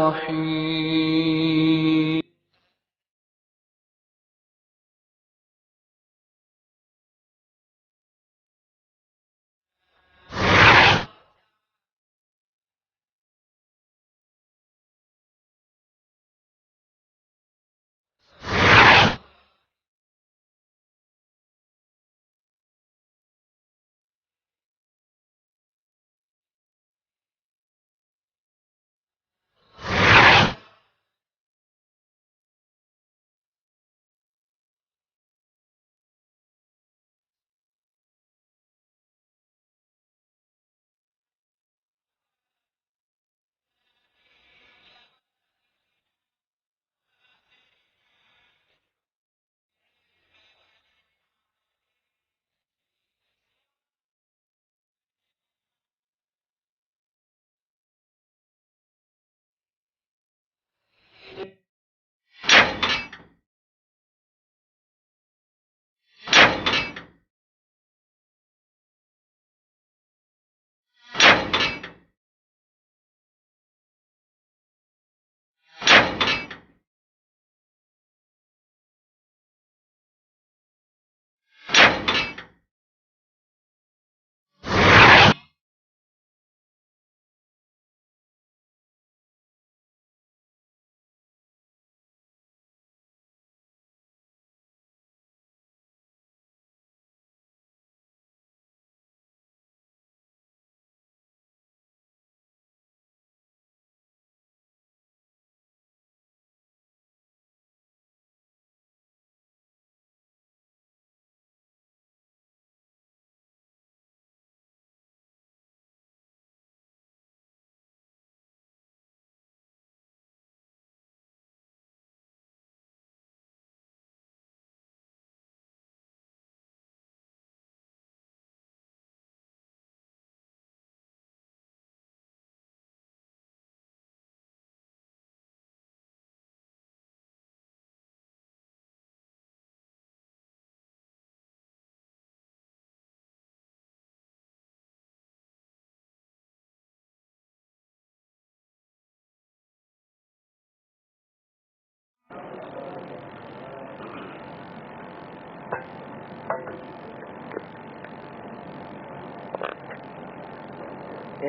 الرحيم.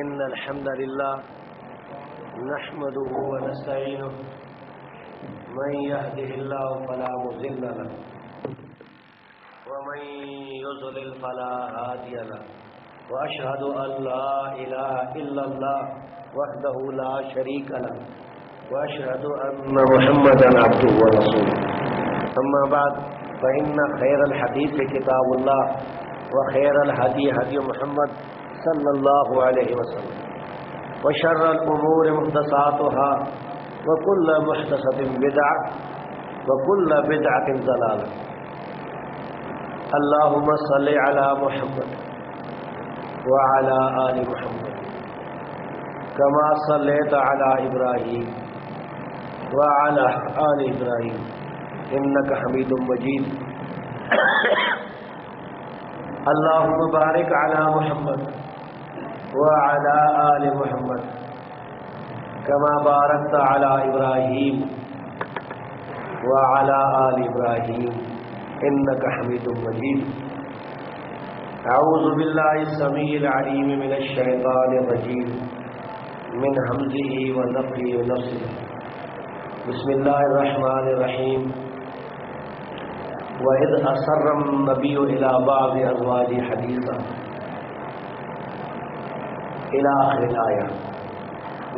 إن الحمد لله نحمده ونستعينه من يهده الله فلا مضل له ومن يضلل فلا هادي له وأشهد أن لا إله إلا الله وحده لا شريك له وأشهد أن محمدا عبده ورسوله أما بعد فإن خير الحديث كتاب الله وخير الهدي هدي محمد صلى الله عليه وسلم وشر الأمور محدثاتها وكل محدثة بدعة وكل بدعة ضلالة. اللهم صل على محمد وعلى آل محمد كما صليت على إبراهيم وعلى آل إبراهيم إنك حميد مجيد. اللهم بارك على محمد وعلى آل محمد كما باركت على إبراهيم وعلى آل إبراهيم إنك حميد مجيد. أعوذ بالله السميع العليم من الشيطان الرجيم من همزه ونفخه ونفثه. بسم الله الرحمن الرحيم. وإذ أسر النبي إلى بعض أزواجه حديثا إلى آخر الآية.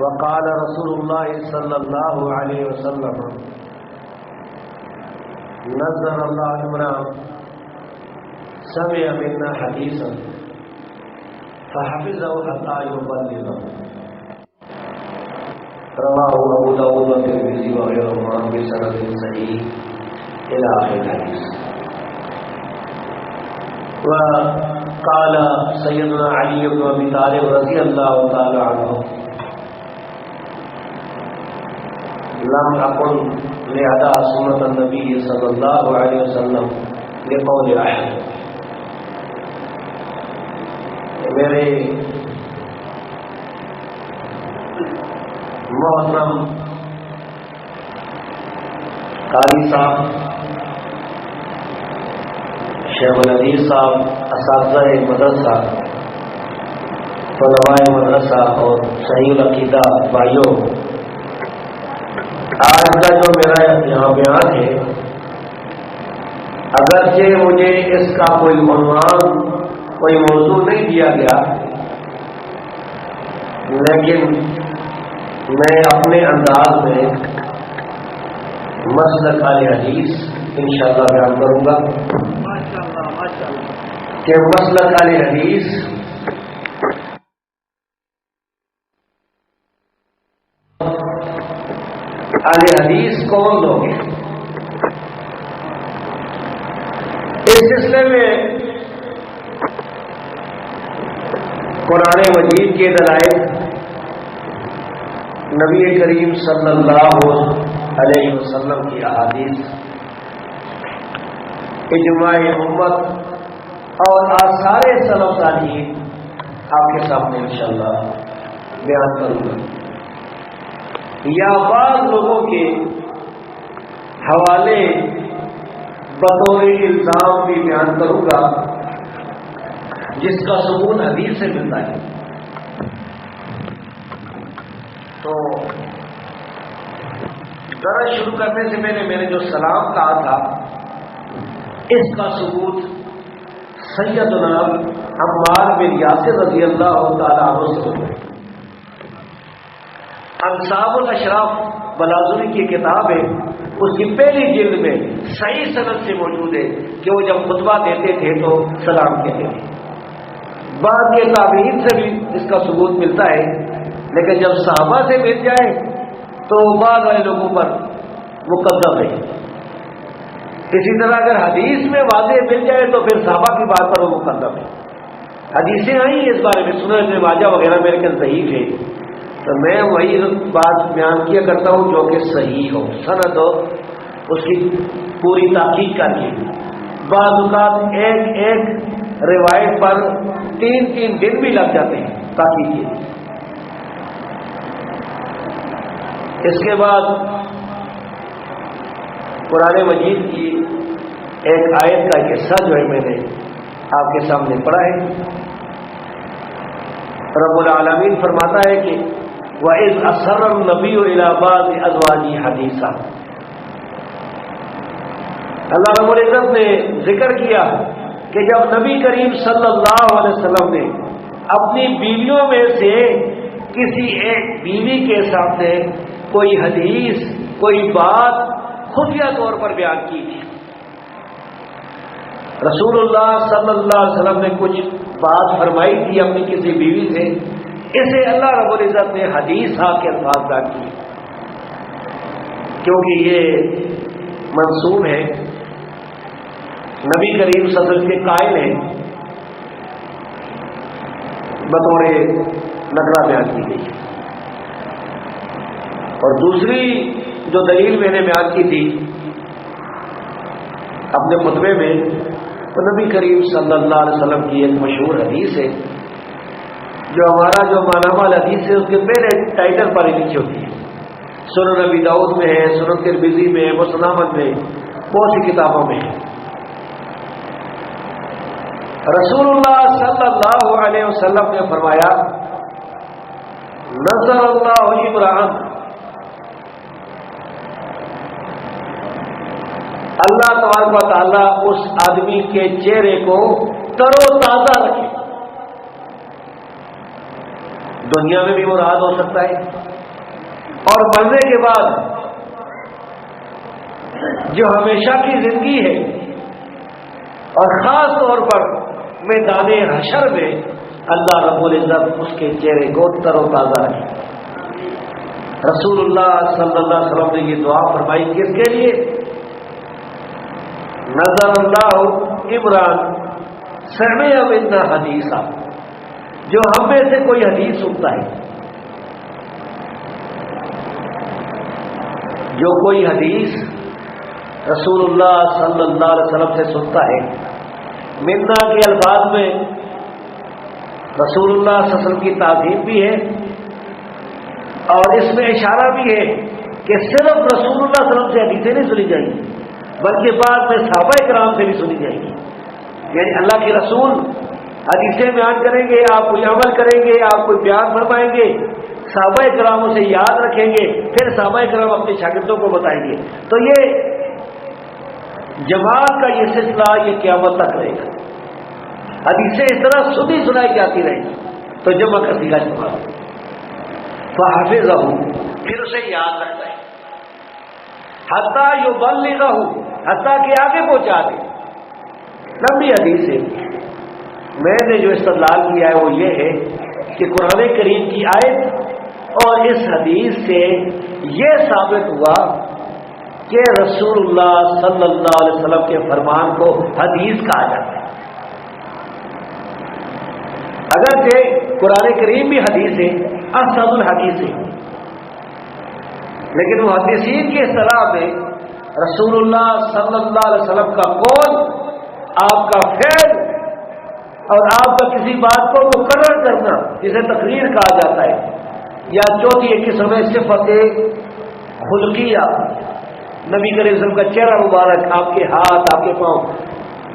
وقال رسول الله صلى الله عليه وسلم نزل الله امرأ سمع منا حديثا فحفظه حتى يبلغه. رواه أبو داود والترمذي وغيرهما بسند صحيح إلى آخر الحديث. وقال سيدنا علي بن أبي طالب رضي الله تعالى عنه لم أكن لأداء سنة النبي صلى الله عليه وسلم لقول أحد. میرے محترم قاری صاحب، شیخ الحدیث صاحب، اساتذہ مدرسہ، طلباء مدرسہ اور صحیح العقیدہ بھائیوں، آج کا جو میرا یہاں بیان ہے، اگرچہ مجھے اس کا کوئی عنوان، کوئی موضوع نہیں دیا گیا، لیکن میں اپنے انداز میں مسلک اہل حدیث انشاءاللہ بیان کروں گا کہ مسلک اہل حدیث اہل حدیث کون لوگ ہیں۔ اس سلسلے میں قرآن مجید کے دلائل، نبی کریم صلی اللہ علیہ وسلم کی احادیث، اجماع امت اور آثار سلف صالحین آپ کے سامنے انشاءاللہ بیان کروں گا، یا بعض لوگوں کے حوالے بطور الزام بھی بیان کروں گا جس کا ثبوت حدیث سے ملتا ہے۔ تو ذرا شروع کرنے سے پہلے میں نے جو سلام کہا تھا، اس کا ثبوت سیدنا عمار بن یاسر رضی اللہ تعالیٰ عنہ سے ہوتا ہے۔ انصاب الاشراف بلازوری کی کتاب ہے، اس کی پہلی جلد میں صحیح سند سے موجود ہے کہ وہ جب خطبہ دیتے تھے تو سلام کہتے تھے۔ بعد کے تابعین سے بھی اس کا ثبوت ملتا ہے، لیکن جب صحابہ سے مل جائے تو بعض والے لوگوں پر مقدم ہے۔ اسی طرح اگر حدیث میں واضح مل جائے تو پھر صحابہ کی بات پر وہ مقدم ہے۔ حدیثیں آئی اس بارے میں، سنن ابن ماجہ وغیرہ میرے خیال ضعیف ہے، تو میں وہی بات بیان کیا کرتا ہوں جو کہ صحیح ہو، سند ہو، اس کی پوری تحقیق کر کے۔ بعض اوقات ایک ایک روایت پر 3 دن بھی لگ جاتے ہیں تحقیق کے لیے۔ اس کے بعد قرآن مجید کی ایک آیت کا حصہ جو ہے میں نے آپ کے سامنے پڑھا ہے۔ رب العالمین فرماتا ہے کہ وَإِذْ أَسَرَّ النَّبِيُّ إِلَىٰ بَعْضِ أَزْوَاجِهِ حَدِيثًا، اللہ رب العزت نے ذکر کیا کہ جب نبی کریم صلی اللہ علیہ وسلم نے اپنی بیویوں میں سے کسی ایک بیوی کے سامنے کوئی حدیث، کوئی بات خفیہ طور پر بیان کی تھی۔ رسول اللہ صلی اللہ علیہ وسلم نے کچھ بات فرمائی تھی اپنی کسی بیوی سے، اسے اللہ رب العزت نے حدیث کے الفاظ بیان کیے، کیونکہ یہ منسوب ہے، نبی کریم صلی اللہ علیہ وسلم کے قائل ہیں، بطور نقرہ بیان کی گئی۔ اور دوسری جو دلیل میں نے بیان کی تھی اپنے خطبے میں، تو نبی کریم صلی اللہ علیہ وسلم کی ایک مشہور حدیث ہے، جو ہمارا جو مانامہ الحدیث ہے اس کے پہلے ٹائٹل پر ہی لکھی ہوتی ہے۔ سنن نبی داؤد میں ہے، سنن ترمذی میں ہے، مسند احمد میں، بہت سی کتابوں میں ہے۔ رسول اللہ صلی اللہ علیہ وسلم نے فرمایا، نظر اللہ عمران، اللہ تبارک و تعالیٰ اس آدمی کے چہرے کو تر و تازہ رکھے۔ دنیا میں بھی مراد ہو سکتا ہے اور مرنے کے بعد جو ہمیشہ کی زندگی ہے، اور خاص طور پر میدان حشر میں اللہ رب العزت اس کے چہرے کو تر و تازہ رکھے۔ رسول اللہ صلی اللہ علیہ وسلم نے یہ دعا فرمائی کس کے لیے؟ نظر اللہ عمران سمع منا حدیثا، جو ہم میں سے کوئی حدیث سنتا ہے، جو کوئی حدیث رسول اللہ صلی اللہ علیہ وسلم سے سنتا ہے۔ منا کے الفاظ میں رسول اللہ صلی اللہ علیہ وسلم کی تعظیم بھی ہے، اور اس میں اشارہ بھی ہے کہ صرف رسول اللہ صلی اللہ علیہ وسلم سے حدیثیں نہیں سنی جائیں گی بلکہ بعد میں صحابہ کرام سے بھی سنی جائیں گی. یعنی اللہ کے رسول حدیثیں بیان کریں گے، آپ کوئی عمل کریں گے، آپ کوئی بیان فرمائیں گے، صحابہ کراموں سے یاد رکھیں گے، پھر صحابہ کرام اپنے شاگردوں کو بتائیں گے. تو یہ جماعت کا یہ سلسلہ یہ قیامت تک رہے گا. حدیثیں اس طرح سنی سنائی جاتی رہیں گی تو جمع کر دیا جماعت. فحافظہ، پھر اسے یاد رکھتا ہے، حتیٰ یبلغہ، حتیٰ کہ آگے پہنچا دے. لمبی حدیث ہے. میں نے جو استدلال کیا ہے وہ یہ ہے کہ قرآن کریم کی آیت اور اس حدیث سے یہ ثابت ہوا کہ رسول اللہ صلی اللہ علیہ وسلم کے فرمان کو حدیث کہا جاتا ہے. اگرچہ قرآن کریم بھی حدیث ہے، احسن الحدیث ہے، لیکن محدثین کی اصطلاح میں رسول اللہ صلی اللہ علیہ وسلم کا قول، آپ کا فعل اور آپ کا کسی بات کو مقرر کرنا جسے تقریر کہا جاتا ہے، یا چوتھی ایک قسم ہے صفت خلقیہ، نبی کریم صلی اللہ علیہ وسلم کا چہرہ مبارک، آپ کے ہاتھ، آپ کے پاؤں،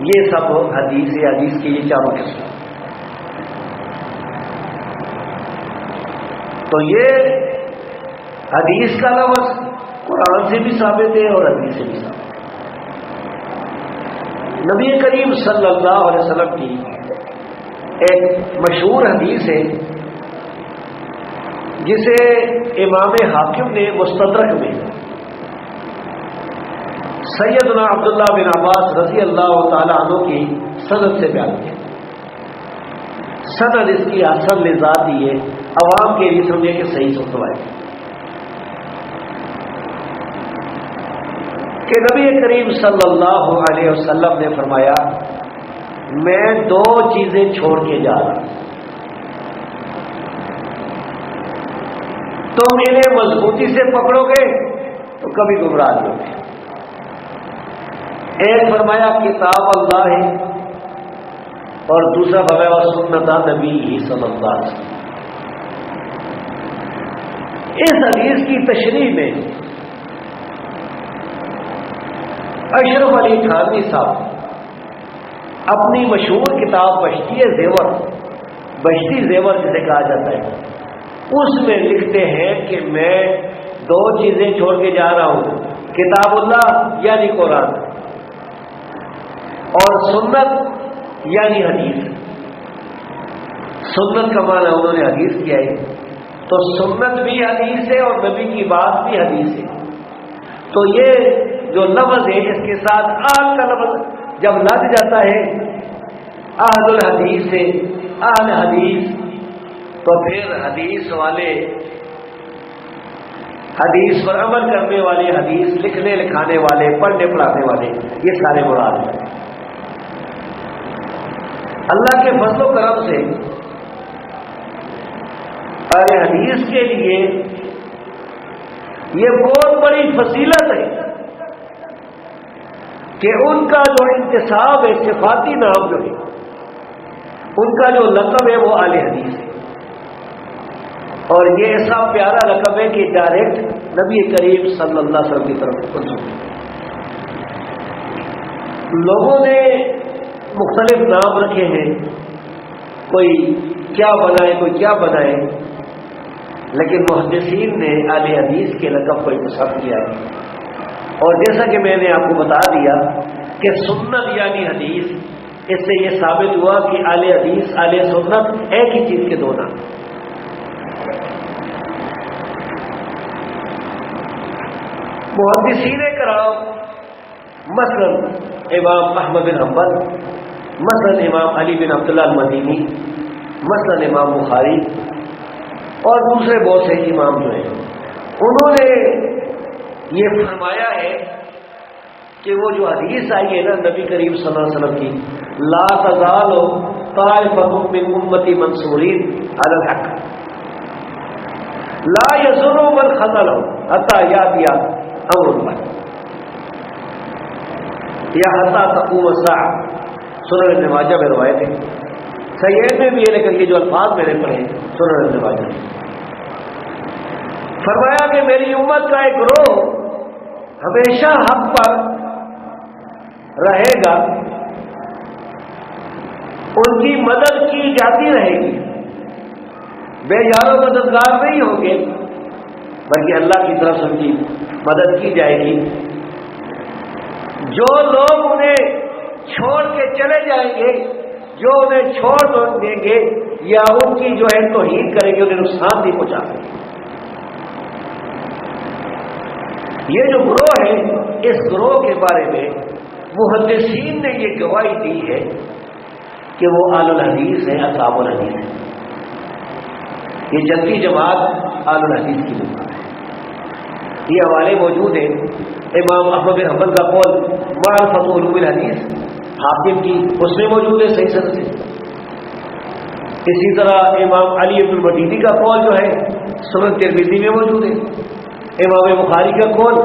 یہ سب حدیث ہے. حدیث کی یہ چاروں قسم. تو یہ حدیث کا لفظ قرآن سے بھی ثابت ہے اور حدیث سے بھی ثابت ہے. نبی کریم صلی اللہ علیہ وسلم کی ایک مشہور حدیث ہے جسے امام حاکم نے مستدرک میں سیدنا عبداللہ بن عباس رضی اللہ تعالی عنہ کی سند سے بیان کیا. سند اس کی حسن لذات ہی ہے، عوام کے لیے سمجھے کہ صحیح سنوائے کہ نبی کریم صلی اللہ علیہ وسلم نے فرمایا، میں دو چیزیں چھوڑ کے جا رہا ہوں، تم انہیں مضبوطی سے پکڑو گے تو کبھی گمراہ نہیں ہوگے. ایک فرمایا کتاب اللہ ہے اور دوسرا فرمایا سنت نبی صلی اللہ علیہ وسلم. اس حدیث کی تشریح میں اشرف علی تھانوی صاحب اپنی مشہور کتاب بشتی زیور، بشتی زیور جسے کہا جاتا ہے، اس میں لکھتے ہیں کہ میں دو چیزیں چھوڑ کے جا رہا ہوں، کتاب اللہ یعنی قرآن اور سنت یعنی حدیث. سنت کا معنی انہوں نے حدیث کیا ہے، تو سنت بھی حدیث ہے اور نبی کی بات بھی حدیث ہے. تو یہ جو لفظ ہے اس کے ساتھ اہل کا لفظ جب لگ جاتا ہے، اہل الحدیث سے اہل حدیث، تو پھر حدیث والے، حدیث پر عمل کرنے والے، حدیث لکھنے لکھانے والے، پڑھنے پڑھانے والے، یہ سارے مراد ہیں. اللہ کے فضل و کرم سے اہل حدیث کے لیے یہ بہت بڑی فضیلت ہے کہ ان کا جو انتصاب ہے، صفاتی نام جو ہے، ان کا جو لقب ہے وہ اہل حدیث ہے. اور یہ ایسا پیارا لقب ہے کہ ڈائریکٹ نبی کریم صلی اللہ علیہ وسلم کی طرف منسوب ہے. لوگوں نے مختلف نام رکھے ہیں، کوئی کیا بنائے کوئی کیا بنائے، لیکن محدثین نے اہل حدیث کے لقب کو انتخاب کیا ہے. اور جیسا کہ میں نے آپ کو بتا دیا کہ سنت یعنی حدیث، اس سے یہ ثابت ہوا کہ اہل حدیث اہل سنت ایک ہی چیز کے دو نام. محدثین کرام مثلا امام احمد بن حنبل، مثلا امام علی بن عبداللہ المدینی، مثلا امام بخاری اور دوسرے بہت سے امام جو ہیں، انہوں نے یہ فرمایا ہے کہ وہ جو حدیث آئی ہے نا نبی کریم صلی اللہ علیہ وسلم کی، لا تزال طائفۃ من امتی منصورین علی الحق لا یضر من خذلهم حتی یاتی امر اللہ یا حتی تقوم الساعہ. سنن ابن ماجہ میں روایت ہے، صحیح میں بھی ہے، لیکن یہ جو الفاظ میں نے پڑھے سنن ابن ماجہ. فرمایا کہ میری امت کا ایک گروہ ہمیشہ حق پر رہے گا، ان کی مدد کی جاتی رہے گی، بے یار و مددگار نہیں ہوں گے بلکہ اللہ کی طرف سے ان کی مدد کی جائے گی۔ جو لوگ انہیں چھوڑ کے چلے جائیں گے، جو انہیں چھوڑ دیں گے یا ان کی جو ہے توہین کریں گے، انہیں نقصان نہیں پہنچا دیں گے۔ یہ جو گروہ ہے، اس گروہ کے بارے میں محدثین نے یہ گواہی دی ہے کہ وہ اہل الحدیث ہیں، اصحاب الحدیث ہیں۔ یہ جنتی جماعت اہل الحدیث کی جماعت ہے۔ یہ حوالے موجود ہیں، امام احمد بن حنبل کا قول معرفت علوم الحدیث، حاکم کی اس میں موجود ہے صحیح سند سے۔ اسی طرح امام علی بن المدینی کا قول جو ہے سنن ترمذی میں موجود ہے۔ امام بخاری کا قول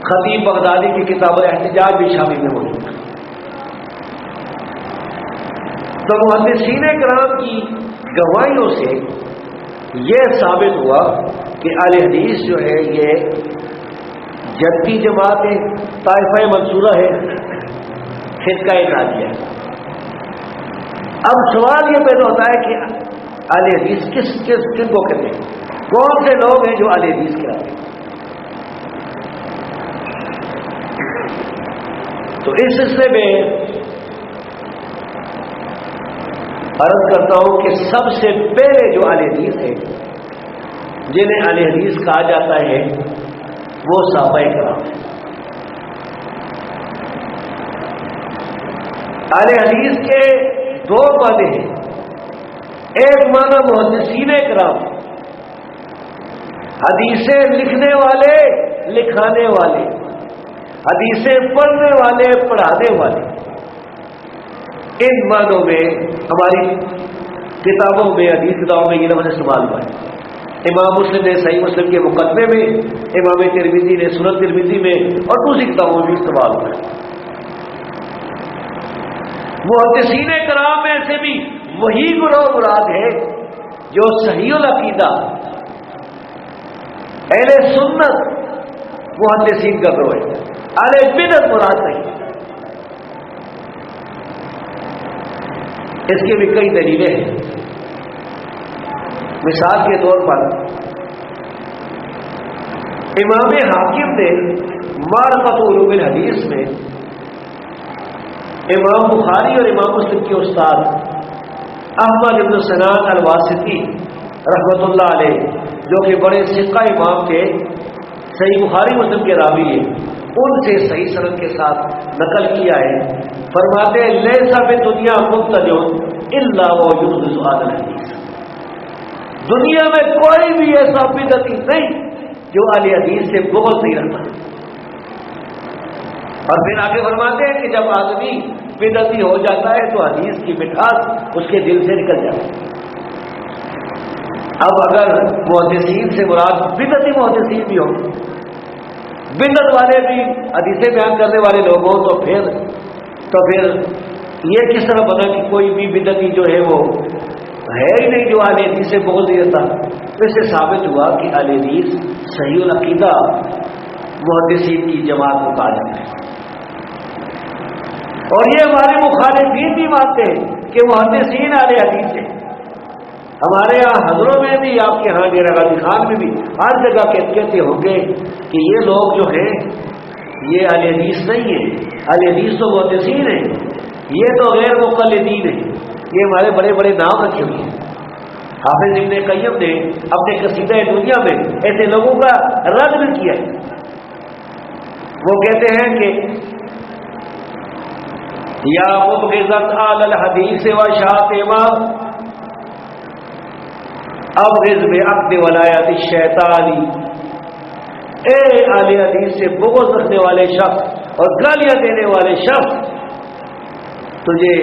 خطیب بغدادی کی کتاب الاحتجاج بھی شامل میں موجود ہے۔ تو محدثین کرام کی گواہیوں سے یہ ثابت ہوا کہ اہل حدیث جو ہے یہ جنتی جماعت ہے، طائفہ منصورہ ہے، فرقہ ناجیہ ہے۔ اب سوال یہ پیدا ہوتا ہے کہ اہل حدیث کن کو کہتے ہیں؟ کون سے لوگ ہیں جو اہل حدیث کہلاتے ہیں؟ تو اس سلسلے میں عرض کرتا ہوں کہ سب سے پہلے جو اہل حدیث ہیں، جنہیں اہل حدیث کہا جاتا ہے، وہ صحابہ کرام ہیں۔ اہل حدیث کے دو معنی ہیں، ایک معنی محدثین کرام، حدیثیں لکھنے والے، لکھانے والے، حدیثیں پڑھنے والے، پڑھانے والے۔ ان معنوں میں ہماری کتابوں میں، حدیث کتابوں میں یہ لفظ استعمال ہوا ہے۔ امام مسلم نے صحیح مسلم کے مقدمے میں، امام ترمذی نے سنن ترمذی میں، اور دوسری کتابوں میں بھی استعمال ہوا ہے۔ محدثین کرام میں سے بھی وہی گروہ مراد ہے جو صحیح العقیدہ اہل سنت محدثین کا گروہ ہے، اہل بدعت مراد نہیں۔ اس کی بھی کئی دلیلیں ہیں۔ مثال کے طور پر امام حاکم نے معرفت علوم الحدیث میں امام بخاری اور امام مسلم کے استاد احمد بن سنان الواسطی رحمۃ اللہ علیہ، جو کہ بڑے ثقہ امام تھے، صحیح بخاری مسلم کے راوی ہیں، ان سے صحیح سند کے ساتھ نقل کیا ہے۔ فرماتے ہیں لیسا فی دنیا مبتدع الا وجود سؤال الحدیث، دنیا میں کوئی بھی ایسا بدعتی نہیں جو اہل حدیث سے بغض نہیں رکھتا۔ اور پھر آگے فرماتے ہیں کہ جب آدمی بدعتی ہو جاتا ہے تو حدیث کی مٹھاس اس کے دل سے نکل جاتی ہے۔ اب اگر محدثین سے مراد بدعتی محدثین بھی ہوں، بدعت والے بھی حدیثیں بیان کرنے والے لوگ ہوں، تو پھر یہ کس طرح بنا کہ کوئی بھی بدعتی جو ہے وہ ہے ہی نہیں جو اہل حدیث سے بغض نہیں رہتا؟ تو اس سے ثابت ہوا کہ اہل حدیث صحیح العقیدہ محدثین کی جماعت کو کہا جاتا ہے۔ اور یہ ہمارے مخالفین بھی مانتے ہیں کہ محدثین اہل حدیث ہیں۔ ہمارے یہاں حضروں میں بھی، آپ کے ہاں ڈیرہ غازی خان میں بھی، ہر جگہ کہتے ہوں گے کہ یہ لوگ جو ہیں یہ اہل حدیث نہیں ہیں، اہل حدیث تو محدثین ہیں، یہ تو غیر مقلدین ہیں۔ یہ ہمارے بڑے بڑے نام رکھے ہوئے ہیں۔ حافظ ابن قیم نے اپنے قصیدہ دنیا میں ایسے لوگوں کا رد بھی کیا ہے۔ وہ کہتے ہیں کہ یا مبغضت آل الحدیث و شاطمہ ابغض بعقد ولایت الشیطانی، اے اہل حدیث سے بغض رکھنے والے شخص اور گالیاں دینے والے شخص، تجھے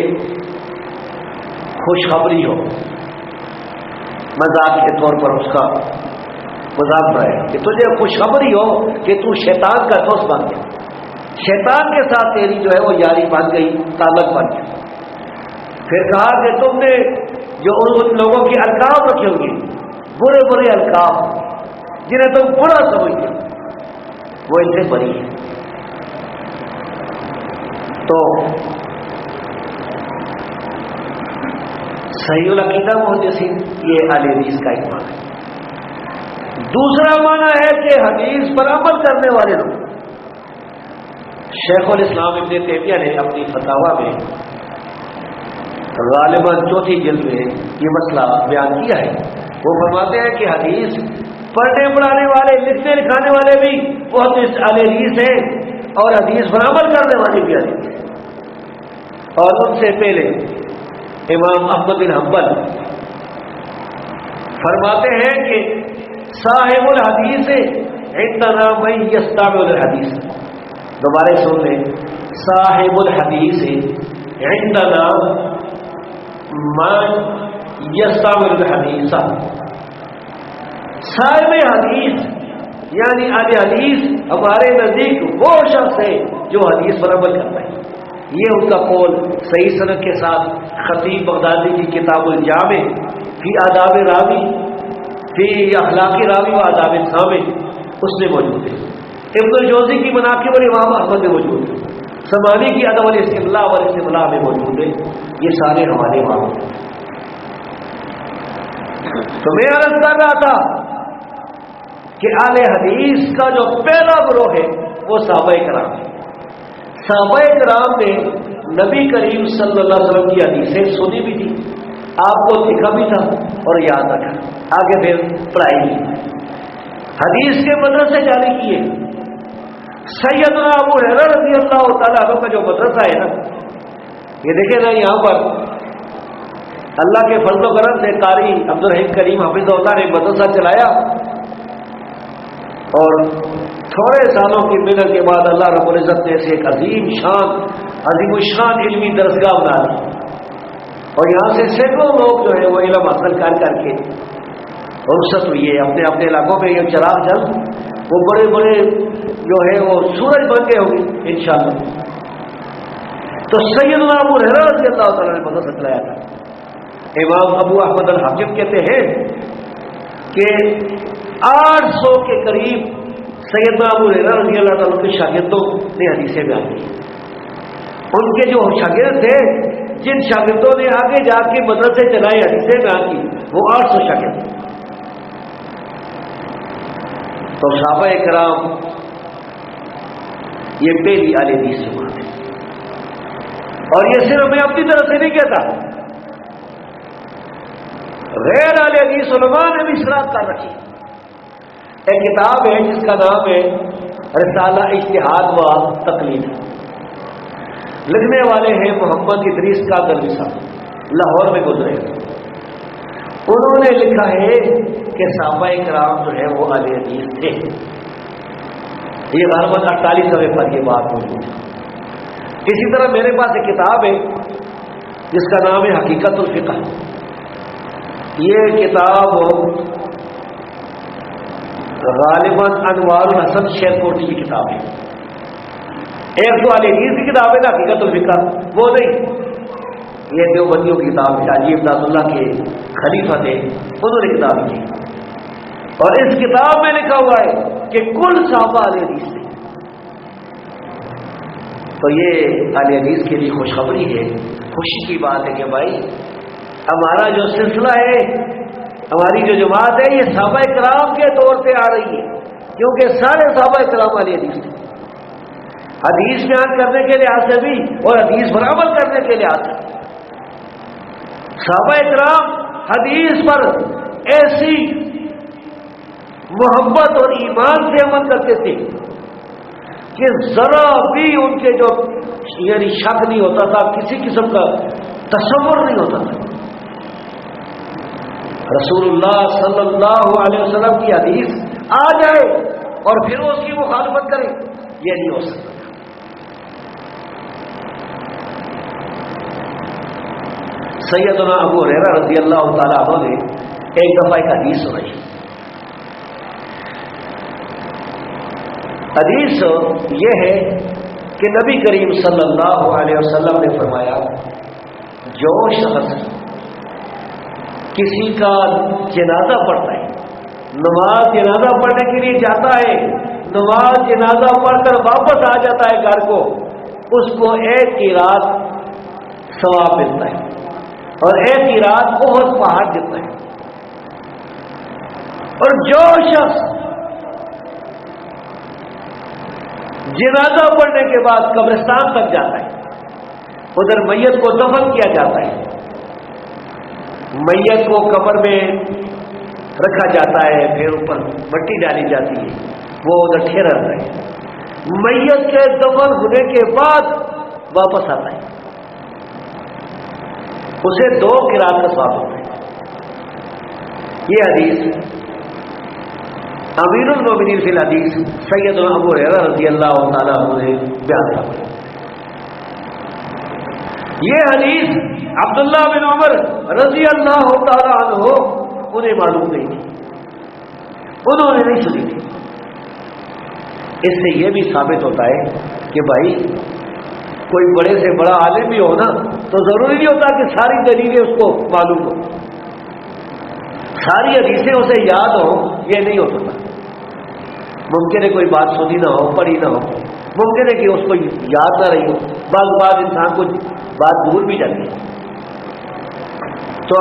خوشخبری ہو، مذاق کے طور پر اس کا مذاق ہے کہ تجھے خوشخبری ہو کہ تو شیطان کا دوست بن گیا، شیطان کے ساتھ تیری جو ہے وہ یاری بن گئی، تعلق بن گیا۔ پھر کہا کہ تم نے جو ان لوگوں کی القاب رکھے ہوئے، برے برے القاب، جنہیں تم برا سمجھتے وہ ان سے بری ہے. تو صحیح العقیدہ محدثین یہ اہل حدیث کا ایک معنی ہے. دوسرا معنی ہے کہ حدیث پر عمل کرنے والے لوگ. شیخ الاسلام ابن تیمیہ نے اپنی فتاوی میں غالباً چوتھی جلد میں یہ مسئلہ بیان کیا ہے. وہ فرماتے ہیں کہ حدیث پڑھنے پڑھانے والے لکھنے لکھانے والے بھی بہت اہل حدیث ہیں اور حدیث پر عمل کرنے والے بھی اہل حدیث ہیں. اور ان سے پہلے امام احمد بن حنبل فرماتے ہیں کہ صاحب الحدیث عندنا من یستعمل الحدیث. دوبارہ سن لیں, صاحب الحدیث عندنا من یستعمل الحدیث. صاحب حدیث یعنی اہل حدیث ہمارے نزدیک وہ شخص ہے جو حدیث پر عمل کرتا ہے. یہ ان کا قول صحیح سند کے ساتھ خطیب بغدادی کی کتاب الجامع فی آداب راوی فی اخلاق راوی و آداب سامع اس میں موجود ہے. ابن الجوزی کی مناقب اور امام احمد میں موجود ہے. سمانی کی ادب الاستملاء والاستملاء میں موجود ہے. یہ سارے ہمارے وہاں. تو میں عرض کر رہا تھا کہ اہل حدیث کا جو پہلا گروہ ہے وہ صحابہ کرام ہے. صحابہ کرام نے نبی کریم صلی اللہ علیہ وسلم کی حدیثیں سنی بھی تھی, آپ کو لکھا بھی تھا اور یاد رکھا, آگے پھر پڑھائی بھی. حدیث کے مدرسے جاری کیے. سیدنا ابو ہریرہ رضی اللہ تعالیٰ عنہ کا جو مدرسہ ہے نا, یہ دیکھیں نا یہاں پر اللہ کے فضل و کرم سے قاری عبدالرحیم کریم حفظہ اللہ نے مدرسہ چلایا اور تھوڑے سالوں کی محنت کے بعد اللہ رب العزت نے اسے ایک عظیم الشان علمی درسگاہ بنا دی. اور یہاں سے سینکڑوں لوگ جو ہے وہ علم حاصل کر کے رخصت ہوئی ہے اپنے اپنے علاقوں میں. یہ چراغ جل وہ بڑے بڑے جو ہے وہ سورج بن گئے ہوں گے انشاءاللہ. تو سیدنا ابو ہریرہ رضی اللہ تعالیٰ نے مدرسہ چلایا تھا. امام ابو احمد الحاکم کہتے ہیں کہ 800 کے قریب سیدنا ابو ہریرہ رضی اللہ تعالیٰ کے شاگردوں نے حدیثیں بیان کی. ان کے جو شاگرد تھے, جن شاگردوں نے آگے جا کے مدرسے چلائے حدیثیں بیان کی, وہ 800 شاگرد. تو صحابہ کرام یہ پہلی اہل حدیث جماعت ہے. اور یہ صرف میں اپنی طرف سے نہیں کہتا, غیر اہل حدیث علماء نے بھی اصرار کر رکھی. ایک کتاب ہے جس کا نام ہے رسالہ اجتہاد و تقلید. لکھنے والے ہیں محمد ادریس کاغذی صاحب, لاہور میں گزرے. انہوں نے لکھا ہے کہ صحابہ کرام جو ہے وہ اہل حدیث تھے. یہ غالباً 48 صفحے پر یہ بات موجود ہے. اسی طرح میرے پاس ایک کتاب ہے جس کا نام ہے حقیقت الفقہ. یہ کتاب غالباً انوار الحسن شیخ کوٹی کی کتاب ہے. ایک تو اہل حدیث کی کتاب ہے نا حقیقت الفقہ, وہ نہیں, یہ دیوبندیوں کی کتاب ہے. حاجی امداد اللہ کے خلیفہ تھے, انہوں نے کتاب کی. اور اس کتاب میں لکھا ہوا ہے کہ کل صحابہ اہل حدیث تھے. تو یہ اہل حدیث کے لیے خوشخبری ہے, خوشی کی بات ہے کہ بھائی ہمارا جو سلسلہ ہے, ہماری جو جماعت ہے, یہ صحابہ کرام کے طور پہ آ رہی ہے, کیونکہ سارے صحابہ کرام اہل حدیث تھے. حدیث بیان کرنے کے لحاظ سے بھی اور حدیث پر عمل کرنے کے لحاظ سے. صحابہ کرام حدیث پر ایسی محبت اور ایمان سے عمل کرتے تھے کہ ذرا بھی ان کے جو یعنی شک نہیں ہوتا تھا, کسی قسم کا تصور نہیں ہوتا تھا. رسول اللہ صلی اللہ علیہ وسلم کی حدیث آ جائے اور پھر اس کی مخالفت کرے, یہ نہیں ہو سکتا. سیدنا ابو ہریرہ رضی اللہ تعالیٰ عنہ نے ایک دفعہ ایک حدیث سنائی. حدیث یہ ہے کہ نبی کریم صلی اللہ علیہ وسلم نے فرمایا, جو شخص کسی کا جنازہ پڑھتا ہے نماز جنازہ پڑھنے کے لیے جاتا ہے، نماز جنازہ پڑھ کر واپس آ جاتا ہے گھر کو، اس کو ایک کی رات ثواب ملتا ہے اور ایک کی رات بہت پہاڑ جتنا ہے۔ اور جو شخص جنازہ پڑھنے کے بعد قبرستان تک جاتا ہے، ادھر میت کو دفن کیا جاتا ہے، میت کو قبر میں رکھا جاتا ہے، پھر اوپر مٹی ڈالی جاتی ہے، وہ ادھر ٹھہرا رہتا ہے، میت کے دفن ہونے کے بعد واپس آتا ہے، اسے 2 قرات کا ثواب ہوتا ہے۔ یہ حدیث امیر المومنین فی الحدیث سیدنا ابو ہریرہ رضی اللہ تعالیٰ عنہ نے بیان کیا۔ یہ حدیث عبداللہ بن عمر رضی اللہ تعالیٰ عنہ انہیں معلوم نہیں تھی، انہوں نے نہیں سنی تھی۔ اس سے یہ بھی ثابت ہوتا ہے کہ بھائی کوئی بڑے سے بڑا عالم بھی ہو نا تو ضروری نہیں ہوتا کہ ساری دلیلیں اس کو معلوم ہو، ساری حدیثیں اسے یاد ہو، یہ نہیں ہو سکتا۔ ممکن ہے کوئی بات سنی نہ ہو، پڑھی نہ ہو، ممکن ہے کہ اس کو یاد نہ رہی ہو، بعض انسان کو بات بھول بھی جاتی ہے۔ تو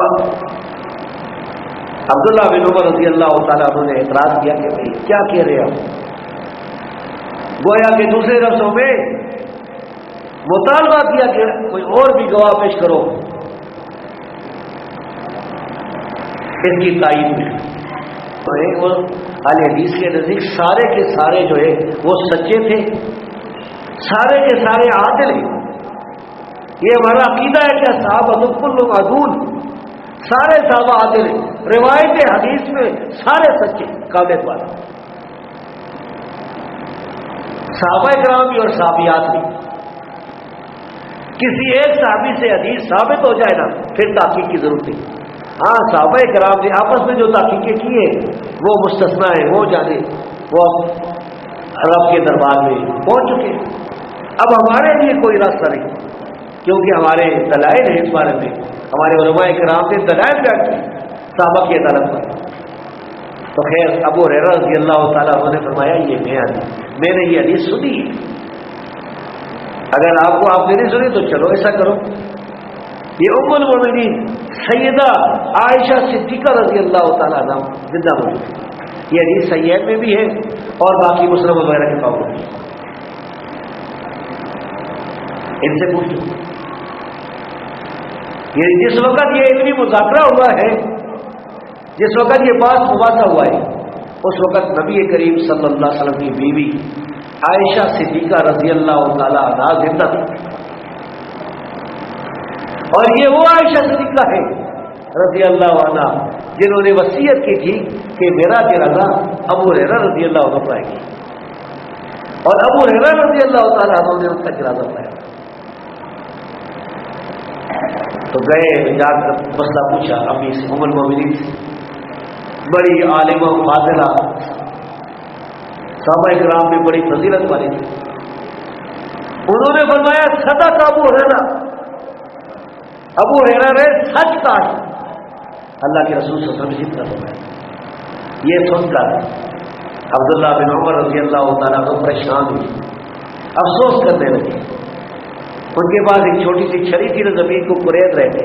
عبداللہ بن عمر رضی اللہ تعالیٰ عنہ نے اعتراض کیا کہ بھائی کیا کہہ رہے ہو؟ گویا کہ دوسرے لفظوں میں مطالبہ کیا کہ کوئی اور بھی گواہ پیش کرو، اس کی تائید میں وہ اہل حدیث کے نزدیک سارے کے سارے جو ہے وہ سچے تھے، سارے کے سارے عادل ہیں۔ یہ ہمارا عقیدہ ہے کہ صحابہ کل عدول، سارے صحابہ عادل ہیں، روایت حدیث میں سارے سچے قابل والا، صحابہ کرام بھی اور صحابیات بھی۔ کسی ایک صحابی سے حدیث ثابت ہو جائے نا پھر تحقیق کی ضرورت نہیں۔ ہاں صحابہ کرام نے آپس میں جو تحقیقیں کی ہیں وہ مستثنا ہے، وہ جانے وہ رب کے دربار میں پہنچ چکے ہیں۔ اب ہمارے لیے کوئی راستہ نہیں، کیونکہ ہمارے دلائل ہیں اس بارے میں، ہمارے علماء کرام نے دلائل بیان کی صحابہ کی عدالت پر۔ تو خیر ابو ہریرہ رضی اللہ تعالیٰ عنہ نے فرمایا یہ میں نے یہ حدیث سنی ہے، اگر آپ نے نہیں سنی تو چلو ایسا کرو، یہ ام المومنین سیدہ عائشہ صدیقہ رضی اللہ تعالیٰ عنہ زندہ موجود ہے، یہ حدیث صحیح میں بھی ہے اور باقی مسلم وغیرہ کے پاؤں میں، ان سے پوچھو۔ یہ جس وقت یہ اتنی مذاکرہ ہوا ہے، جس وقت یہ بات مباحثہ ہوا ہے، اس وقت نبی کریم صلی اللہ علیہ وسلم کی بیوی عائشہ صدیقہ رضی اللہ تعالیٰ عنہ زندہ تھی، اور یہ وہ عائشہ صدیقہ ہے رضی اللہ عنہ جنہوں نے وصیت کی تھی کہ میرا جنازہ ابو ہریرہ رضی اللہ عنہ پڑھائے گی، اور ابو ہریرہ رضی اللہ تعالیٰ عنہ نے ان کا جنازہ پڑھایا۔ تو گئے جا کر مسئلہ پوچھا امی سے، ام المومنین سے، بڑی عالمہ فاضلہ، صحابہ کرام میں بڑی فضیلت والی تھی، انہوں نے فرمایا صدق ابو ہریرہ، ابو ہریرہ نے سچ کہا ہے، اللہ کے رسول صلی اللہ علیہ وسلم نے ذکر فرمایا۔ یہ سن کر عبداللہ بن عمر رضی اللہ تعالیٰ عنہ پریشان ہوئے، افسوس کرنے لگے۔ ان کے پاس ایک چھوٹی سی چھری تھی، زمین کو کریت رہے تھے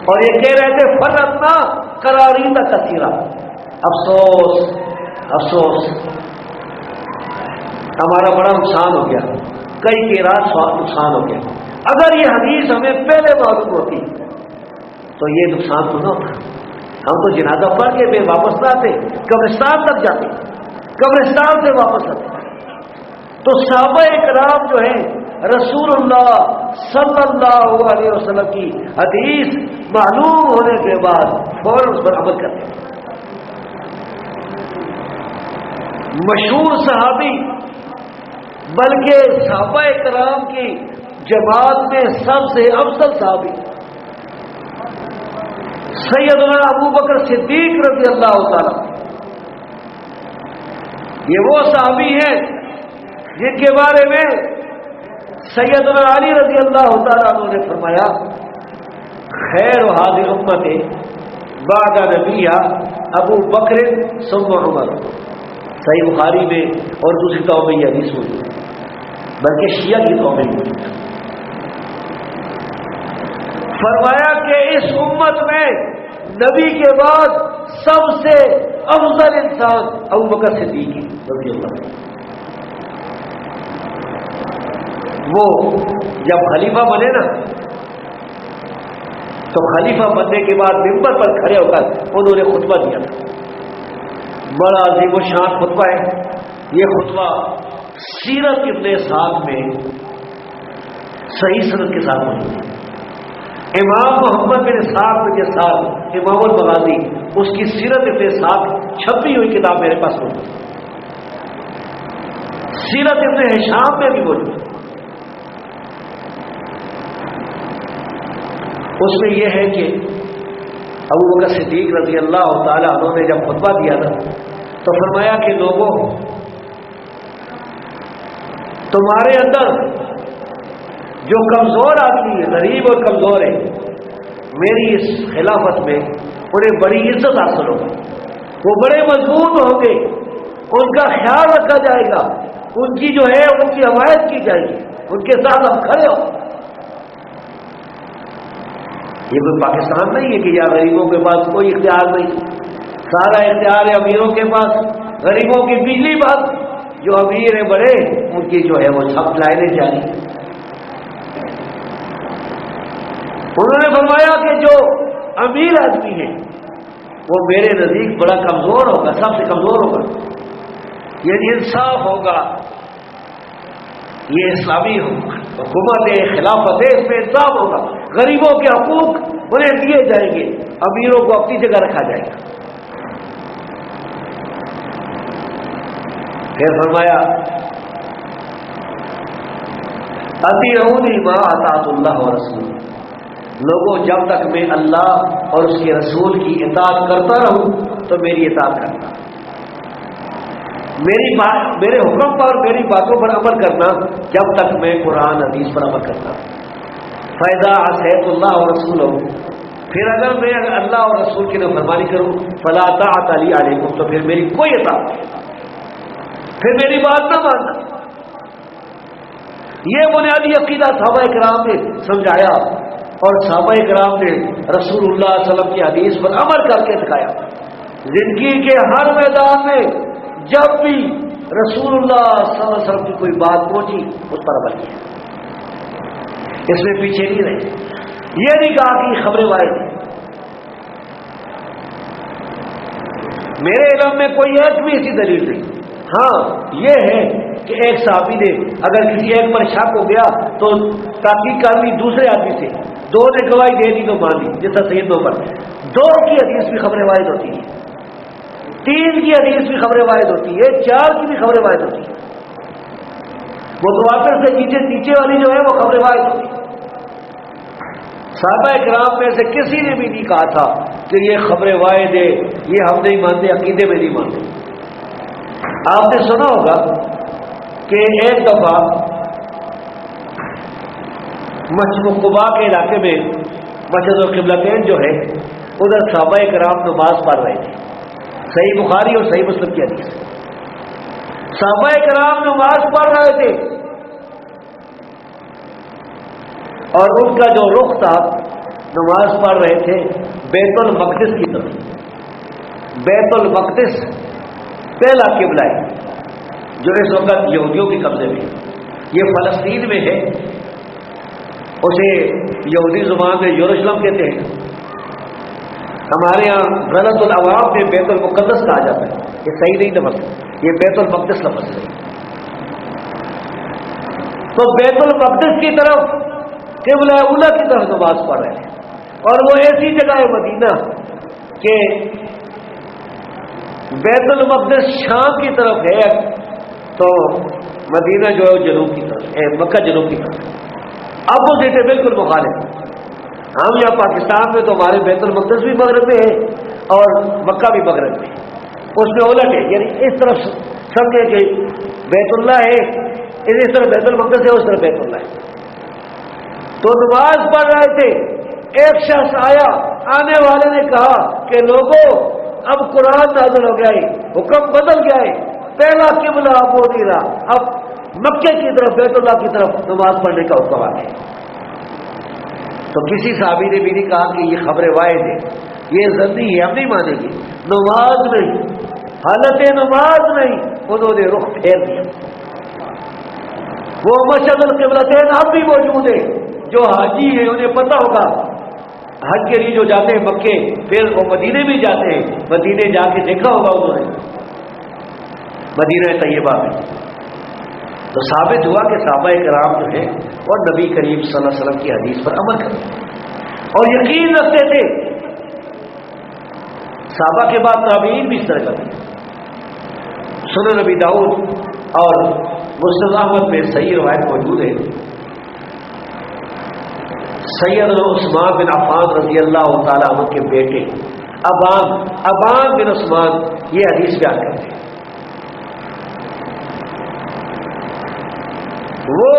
اور یہ کہہ رہے تھے فرتنا قراریت کثیرہ، افسوس افسوس، ہمارا بڑا نقصان ہو گیا، کئی قیرات نقصان ہو گیا۔ اگر یہ حدیث ہمیں پہلے معلوم ہوتی تو یہ نقصان تو نہ ہوتا، ہم تو جنازہ پڑھ کے پھر واپس نہ آتے، قبرستان تک جاتے، قبرستان سے واپس آتے۔ تو صحابہ کرام جو ہے رسول اللہ صلی اللہ علیہ وسلم کی حدیث معلوم ہونے کے بعد فوراً اس پر عمل کرتے ہیں۔ مشہور صحابی بلکہ صحابہ کرام کی جماعت میں سب سے افضل صحابی سیدنا ابو بکر صدیق رضی اللہ تعالی، یہ وہ صحابی ہیں جن کے بارے میں سیدنا علی رضی اللہ تعالیٰ عنہ نے فرمایا خیر هذه الامت بعد نبیہ ابو بکر ثم عمر، صحیح بخاری میں اور دوسری قوم میں یہ حدیث موجود ہے، بلکہ شیعہ کی قوم میں موجود ہے۔ فرمایا کہ اس امت میں نبی کے بعد سب سے افضل انسان ابو بکر صدیق رضی اللہ عنہ۔ وہ جب خلیفہ بنے نا تو خلیفہ بننے کے بعد ممبر پر کھڑے ہو کر انہوں نے خطبہ دیا تھا، بڑا عظیم الشان خطبہ ہے۔ یہ خطبہ سیرت ابن اسحاق میں صحیح سند کے ساتھ موجود ہے۔ امام محمد بن اسحاق بن اسحاق امام المغازی، اس کی سیرت ابن اسحاق چھپی ہوئی کتاب میرے پاس موجود ہے، سیرت ابن ہشام میں بھی موجود ہے۔ اس میں یہ ہے کہ ابو بکر صدیق رضی اللہ تعالی عنہ نے جب خطبہ دیا تھا تو فرمایا کہ لوگوں، تمہارے اندر جو کمزور آدمی ہے، غریب اور کمزور ہے، میری اس خلافت میں انہیں بڑی عزت حاصل ہوگی، وہ بڑے مضبوط ہوں گے، ان کا خیال رکھا جائے گا، ان کی جو ہے ان کی حمایت کی جائے گی، ان کے ساتھ ہم کھڑے ہو۔ یہ کوئی پاکستان نہیں ہے کہ یہاں غریبوں کے پاس کوئی اختیار نہیں، سارا اختیار ہے امیروں کے پاس، غریبوں کی بجلی بات، جو امیر ہیں بڑے ان کی جو ہے وہ چھپ لائنے چاہیے۔ انہوں نے فرمایا کہ جو امیر آدمی ہے وہ میرے نزدیک بڑا کمزور ہوگا، سب سے کمزور ہوگا، یہ انصاف ہوگا، یہ اسلامی حکومت ہے، خلافت ہے، اس میں انصاف ہوگا، غریبوں کے حقوق انہیں دیے جائیں گے، امیروں کو اپنی جگہ رکھا جائے گا۔ پھر فرمایا اطیعونی ما اطاعت اللہ ورسولہ، لوگوں جب تک میں اللہ اور اس کے رسول کی اطاعت کرتا رہوں تو میری اطاعت کرنا، میرے حکم پر میری باتوں پر عمل کرنا، جب تک میں قرآن حدیث پر عمل کرتا۔ فَإِذَا عَصَيْتُ اللَّهَ وَرَسُولَهُ، پھر اگر میں اللہ اور رسول کی نافرمانی کروں، فَلَا طَاعَةَ لِي عَلَيْكُمْ، تو پھر میری کوئی اطاعت نہیں، پھر میری بات نہ ماننا۔ یہ بنیادی عقیدہ صحابہ کرام نے سمجھایا اور صحابہ کرام نے رسول اللہ صلی اللہ علیہ وسلم کی حدیث پر عمل کر کے دکھایا۔ زندگی کے ہر میدان میں جب بھی رسول اللہ صلی اللہ علیہ وسلم کی کوئی بات پہنچی اس پر عمل کیا، اس میں پیچھے نہیں رہے۔ یہ نہیں کہا کہ خبریں وارد ہیں، میرے علم میں کوئی ایک بھی ایسی دلیل نہیں۔ ہاں یہ ہے کہ ایک صحابی نے اگر کسی ایک پر شک ہو گیا تو تحقیق کر لی دوسرے آدمی سے، دو نے گواہی دے دی تو مان لی، جیسا سید عمر، دو کی حدیث بھی خبریں وارد ہوتی ہے، تین کی حدیث بھی خبریں وارد ہوتی ہے، چار کی بھی خبریں وارد ہوتی ہے، متواتر سے نیچے والی جو ہے وہ خبریں وارد ہوتی ہے۔ صحابہ کرام میں سے کسی نے بھی نہیں کہا تھا کہ یہ خبریں وارد ہے، یہ ہم نہیں مانتے، عقیدے میں نہیں مانتے۔ آپ نے سنا ہوگا کہ ایک دفعہ مسجد قباء کے علاقے میں مسجد القبلتین جو ہے ادھر صحابہ کرام نماز پڑھ رہے تھے، صحیح بخاری اور صحیح مسلم کی حدیث، صحابہ کرام نماز پڑھ رہے تھے اور ان کا جو رخ تھا نماز پڑھ رہے تھے بیت المقدس کی طرف۔ بیت المقدس پہلا قبلہ ہے جو اس وقت یہودیوں کے قبضے میں ہے، یہ فلسطین میں ہے، اسے یہودی زبان میں یروشلم کہتے ہیں، ہمارے ہاں غلط العوام میں بیت المقدس کہا جاتا ہے، یہ صحیح نہیں لفظ، یہ بیت المقدس لفظ ہے۔ تو بیت المقدس کی طرف قبلہ اولیٰ کی طرف نماز پڑھ رہے ہیں، اور وہ ایسی جگہ ہے مدینہ کہ بیت المقدس شام کی طرف ہے تو مدینہ جو ہے جنوب کی طرف ہے، مکہ جنوب کی طرف، اپوزٹ ہے، بالکل مخالف۔ ہم یہاں پاکستان میں تو ہمارے بیت المقدس بھی مغرب میں ہے اور مکہ بھی مغرب میں ہے، اس میں الٹ ہے، یعنی اس طرف سمجھے کہ بیت اللہ ہے، اس طرف بیت المقدس ہے، اس طرف بیت اللہ ہے۔ تو نماز پڑھ رہے تھے ایک شخص آیا، آنے والے نے کہا کہ لوگوں اب قرآن نازل ہو گیا ہے، حکم بدل گیا ہے، پہلا قبلہ اب وہ نہیں رہا، اب مکے کی طرف بیت اللہ کی طرف نماز پڑھنے کا حکم آ گیا۔ تو کسی صحابی نے بھی نہیں کہا کہ یہ خبر واحد ہے، یہ ضروری ہے، ہم نہیں مانیں گے، نماز نہیں، حالت نماز نہیں، انہوں نے رخ پھیر دیا۔ وہ مشہد القبلتین اب بھی موجود ہے، جو حاجی ہیں انہیں پتہ ہوگا، حج کے لیے جو جاتے ہیں مکے، پھر وہ مدینے بھی جاتے ہیں، مدینے جا کے دیکھا ہوگا انہوں نے مدینہ طیبہ میں، تو ثابت ہوا کہ صحابہ کرام جو ہیں اور نبی کریم صلی اللہ علیہ وسلم کی حدیث پر عمل کرتے اور یقین رکھتے تھے۔ صحابہ کے بعد تابعین بھی اس طرح کرتے۔ سنن نبی داؤد اور مسند احمد میں صحیح روایت موجود ہے، سیدنا عثمان بن عفان رضی اللہ تعالیٰ عنہ کے بیٹے ابان بن عثمان یہ حدیث بیان کرتے ہیں۔ وہ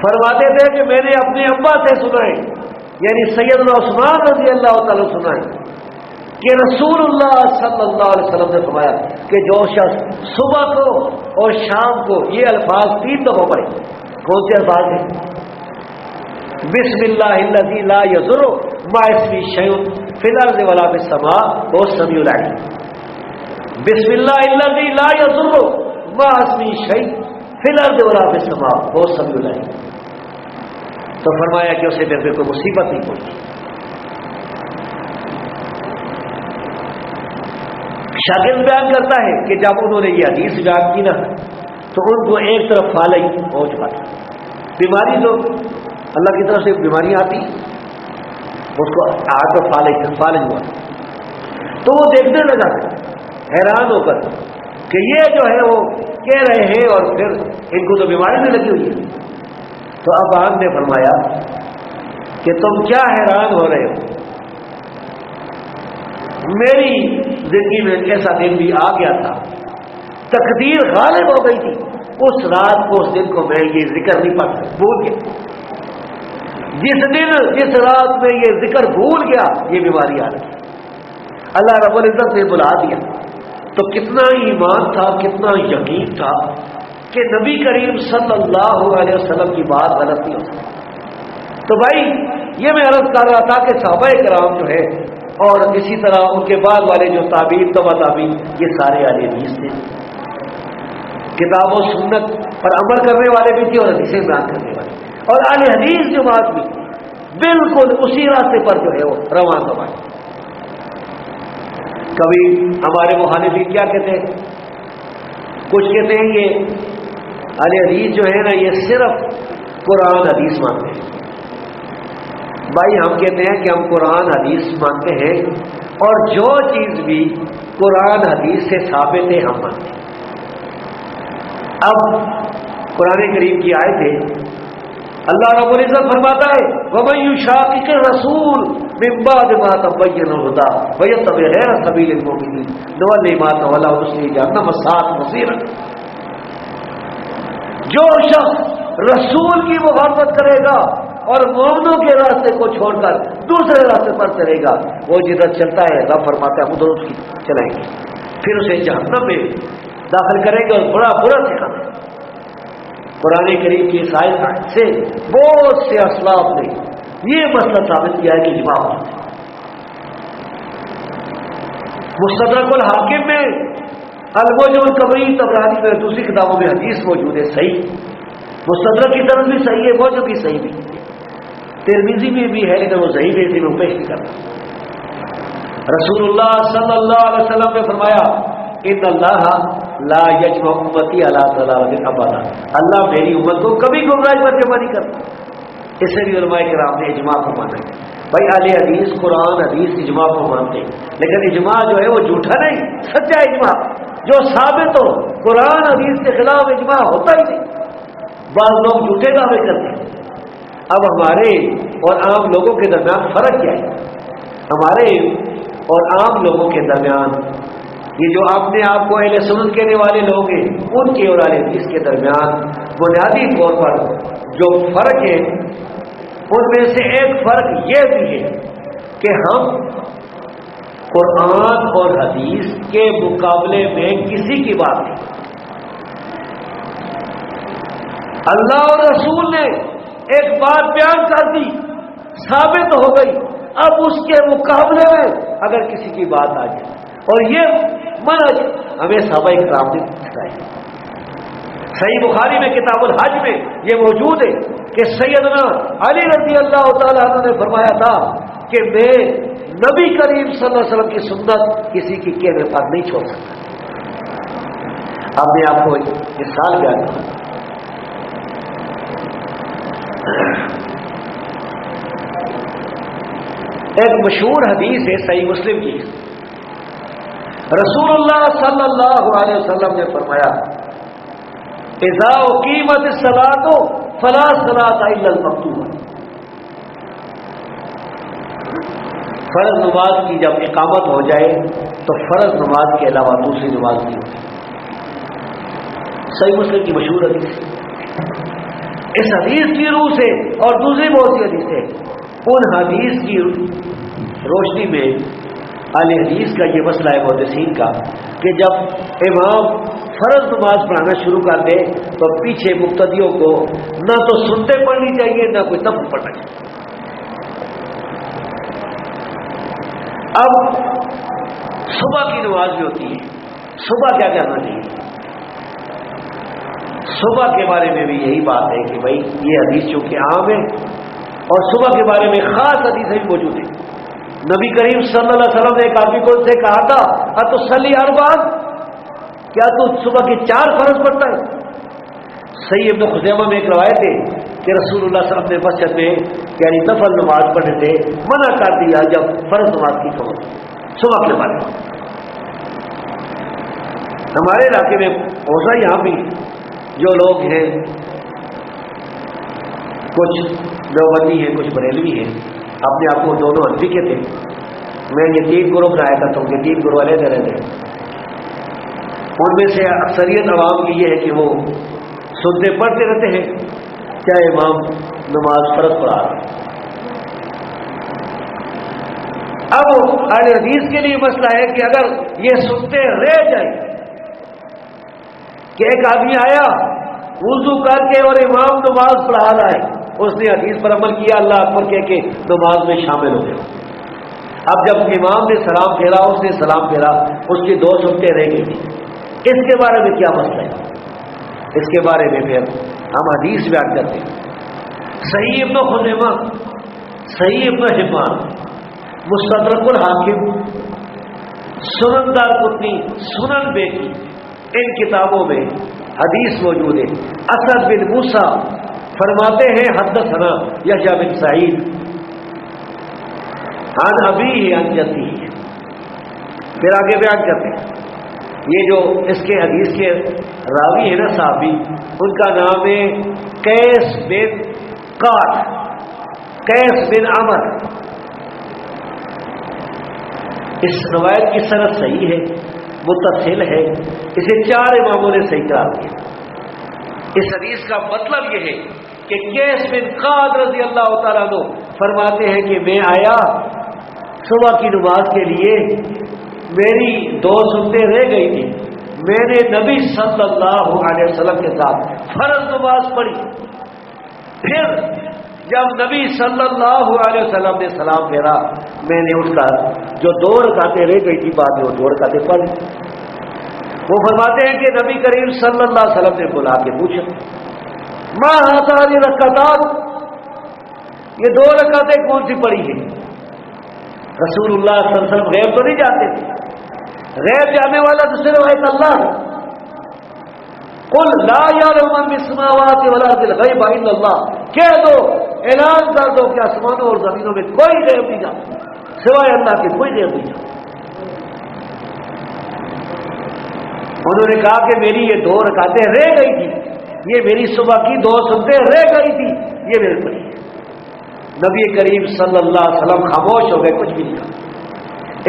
فرماتے تھے کہ میں نے اپنے ابا سے سنا ہے، یعنی سیدنا عثمان رضی اللہ تعالیٰ سنا ہے کہ رسول اللہ صلی اللہ علیہ وسلم نے فرمایا کہ جو شخص صبح کو اور شام کو یہ الفاظ 3 دفعہ پڑھے، کون سے الفاظ ہیں؟ بسم اللہ الذی لا یضر مع اسمہ شیء فی الارض ولا فی السماء وهو السمیع العلیم۔ بسم اللہ الذی لا یضر مع اسمہ شیء فی الارض ولا فی السماء وهو السمیع العلیم۔ تو فرمایا کہ اسے پھر کوئی مصیبت نہیں پہنچی۔ شاگرد بیان کرتا ہے کہ جب انہوں نے یہ حدیث بیان کی نا تو ان کو ایک طرف فالج ہو چکا تھا، بیماری جو اللہ کی طرف سے بیماریاں آتی اس کو آج فالج ہوا، تو وہ دیکھنے لگا حیران ہو کر کہ یہ جو ہے وہ کہہ رہے ہیں اور پھر ان کو تو بیماری میں لگی ہوئی ہے۔ تو اب آپ نے فرمایا کہ تم کیا حیران ہو رہے ہو، میری زندگی میں ایسا دن بھی آ گیا تھا، تقدیر غالب ہو گئی تھی، اس رات کو اس دن کو میں یہ ذکر نہیں پڑھ بھول گیا، جس رات میں یہ ذکر بھول گیا یہ بیماری آ رہی، اللہ رب العزت نے بلا دیا۔ تو کتنا ایمان تھا، کتنا یقین تھا کہ نبی کریم صلی اللہ علیہ وسلم کی بات غلط نہیں ہو سکتی۔ تو بھائی یہ میں عرض کر رہا تھا کہ صحابہ کرام جو ہے اور اسی طرح ان کے بعد والے جو تابعین تبع تابعین یہ سارے اہل حدیث تھے، کتاب و سنت پر عمل کرنے والے بھی تھے اور حدیثیں بیان کرنے والے، اور اہل حدیث جماعت بھی بالکل اسی راستے پر جو ہے وہ رواں دوائی۔ کبھی ہمارے مخالفین کیا کہتے ہیں، کچھ کہتے ہیں یہ اہل حدیث جو ہے نا یہ صرف قرآن حدیث مانتے ہیں۔ بھائی ہم کہتے ہیں کہ ہم قرآن حدیث مانتے ہیں اور جو چیز بھی قرآن حدیث سے ثابت ہے ہم مانتے ہیں۔ اب قرآن کریم کی آیت ہے، اللہ رب العزت فرماتا ہے وَمَن يُشَاقِقِ الرَّسُولَ مِن بَعْدِ مَا تَبَيَّنَ الْهُدَىٰ وَيَتَّبِعْ غَيْرَ سَبِيلِ الْمُؤْمِنِينَ نُوَلِّهِ مَا تَوَلَّىٰ وَنُصْلِهِ جَهَنَّمَ وَسَاءَتْ مَصِيرًا۔ جو شخص رسول کی مخالفت کرے گا اور مومنوں کے راستے کو چھوڑ کر دوسرے راستے پر چلے گا، وہ جدھر چلتا ہے رب فرماتا ہے ادھر اس کی چلائیں گے، پھر اسے جہنم میں داخل کریں گے اور بڑا برا ٹھکانہ۔ قرآن کریم کی اس آیت سے بہت سے اسلاف نے یہ مسئلہ ثابت کیا ہے کہ اجماع ہوتا ہے۔ مستدرک الحاکم میں، المعجم الکبیر طبرانی میں، دوسری کتابوں میں حدیث موجود ہے صحیح، مستدرک کی طرف بھی صحیح ہے، معجم بھی صحیح بھی، ترمذی میں بھی ہے لیکن وہ صحیح بھی میں پیش نہیں کرتا۔ رسول اللہ صلی اللہ علیہ وسلم نے فرمایا ان اللہ لا یجمع امتی علی ضلالۃ ابدا، اللہ میری امت کو کبھی گمراہی پر جمع نہیں کرتا۔ اس سے بھی علماء کرام نے اجماع کو مانا ہے۔ بھائی اہل حدیث قرآن حدیث اجماع کو مانتے ہیں، لیکن اجماع جو ہے وہ جھوٹا نہیں، سچا اجماع جو ثابت ہو، قرآن حدیث کے خلاف اجماع ہوتا ہی نہیں۔ بعض لوگ جھوٹے دعوے کرتے ہیں۔ اب ہمارے اور عام لوگوں کے درمیان فرق کیا ہے؟ ہمارے اور عام لوگوں کے درمیان، یہ جو اپنے آپ کو اہل سنت کہنے والے لوگ ہیں ان کے اور اہل حدیث کے درمیان بنیادی طور پر جو فرق ہے ان میں سے ایک فرق یہ بھی ہے کہ ہم قرآن اور حدیث کے مقابلے میں کسی کی بات نہیں، اللہ اور رسول نے ایک بات بیان کر دی، ثابت ہو گئی، اب اس کے مقابلے میں اگر کسی کی بات آ جائے، اور یہ منہج ہمیں صحابہ کرام نے سکھایا۔ صحیح بخاری میں کتاب الحج میں یہ موجود ہے کہ سیدنا علی رضی اللہ تعالیٰ عنہ نے فرمایا تھا کہ میں نبی کریم صلی اللہ علیہ وسلم کی سنت کسی کی کہنے پر نہیں چھوڑ سکتا۔ اب میں آپ کو مثال بیان کروں، ایک مشہور حدیث ہے صحیح مسلم کی، رسول اللہ صلی اللہ علیہ وسلم نے فرمایا اذا اقیمت الصلاۃ فلا صلاۃ الا المکتوبہ، فرض نماز کی جب اقامت ہو جائے تو فرض نماز کے علاوہ دوسری نماز نہیں ہوتی۔ صحیح مسلم کی مشہور حدیث، اس حدیث کی روح سے اور دوسری بہت سی حدیثیں، ان حدیث کی روشنی میں اہل حدیث کا یہ مسئلہ ہے محدثین کا کہ جب امام فرض نماز پڑھانا شروع کر دے تو پیچھے مقتدیوں کو نہ تو سنتے پڑھنی چاہیے نہ کوئی تب پڑھنا چاہیے۔ اب صبح کی نماز بھی ہوتی ہے، صبح کیا کرنا چاہیے؟ صبح کے بارے میں بھی یہی بات ہے کہ بھائی یہ حدیث چونکہ عام ہے اور صبح کے بارے میں خاص حدیثیں بھی موجود ہیں۔ نبی کریم صلی اللہ علیہ وسلم نے ایک آدمی کو سے کہا تھا اتصلی اربعا، کیا تو صبح کے 4 فرض پڑھتا ہے؟ صحیح ابن خزیمہ میں ایک روایت ہے کہ رسول اللہ صلی اللہ علیہ وسلم نے مسجد میں یعنی نفل نماز پڑھنے سے منع کر دیا جب فرض نماز کی خبر صبح کے بارے میں۔ ہمارے علاقے میں اوسا یہاں بھی جو لوگ ہیں، کچھ دیوبندی ہیں کچھ بریلوی ہیں، اپنے آپ کو دونوں حنفی کے تھے، میں یہ 3 گروپ بنایا کرتا ہوں کہ 3 گروہ علیحدہ رہتے ہیں۔ ان میں سے اکثریت عوام کی یہ ہے کہ وہ سنتے پڑھتے رہتے ہیں چاہے امام نماز فرض پڑھا رہے۔ اب اہل حدیث کے لیے مسئلہ ہے کہ اگر یہ سنتے رہ جائیں کہ ایک آدمی آیا وضو کر کے اور امام نماز پڑھا رہا ہے، اس نے حدیث پر عمل کیا، اللہ اکبر کہہ کے نماز میں شامل ہو گیا۔ اب جب امام نے سلام پھیرا، اس نے سلام پھیرا، اس کی 2 سنتیں رہ گئی تھی، اس کے بارے میں کیا مسئلہ ہے؟ اس کے بارے میں پھر ہم حدیث بیان کرتے ہیں۔ صحیح ابن خزیمہ، صحیح ابن حبان، مستدرک الحاکم، سنن دارقطنی، سنن بیہقی، ان کتابوں میں حدیث موجود ہے۔ اسد بن موسیٰ فرماتے ہیں حدثنا یحییٰ بن سعید عن ابیہ عن جدہ، پھر آگے بیان کرتے ہیں۔ یہ جو اس کے حدیث کے راوی ہیں نا صحابی، ان کا نام ہے قیس بن قات، قیس بن عمر۔ اس روایت کی سند صحیح ہے، متصل ہے، اسے 4 اماموں نے صحیح قرار دیا۔ اس حدیث کا مطلب یہ ہے کہ قیس بن قات رضی اللہ تعالیٰ عنہ فرماتے ہیں کہ میں آیا صبح کی نماز کے لیے، میری 2 سنتیں رہ گئی تھی، میں نے نبی صلی اللہ علیہ وسلم کے ساتھ فرض نماز پڑھی، پھر جب نبی صلی اللہ علیہ وسلم نے سلام پھیرا، میں نے اٹھ کر جو 2 رکعتیں رہ گئی تھی بعد میں وہ 2 رکعتیں پڑھی۔ وہ فرماتے ہیں کہ نبی کریم صلی اللہ علیہ وسلم نے بلا کے پوچھا ما ہاتان رکعتان، یہ 2 رکعتیں کون سی پڑھی ہیں؟ رسول اللہ صلی اللہ علیہ وسلم غیب تو نہیں جاتے تھے، غیب جانے والا تو صرف ایک اللہ ہے۔ قل لا یعلم من فی السماوات والارض الغیب الا اللہ، کہہ دو، اعلان کر دو کہ آسمانوں اور زمینوں میں کوئی غیب نہیں جانتا سوائے اللہ کے، کوئی غیب نہیں جانتا۔ انہوں نے کہا کہ میری یہ 2 رکعتیں رہ گئی تھی، یہ میری صبح کی 2 سنتیں رہ گئی تھی، یہ میرے پڑھی ہے۔ نبی کریم صلی اللہ علیہ وسلم خاموش ہو گئے، کچھ بھی نہیں کہا۔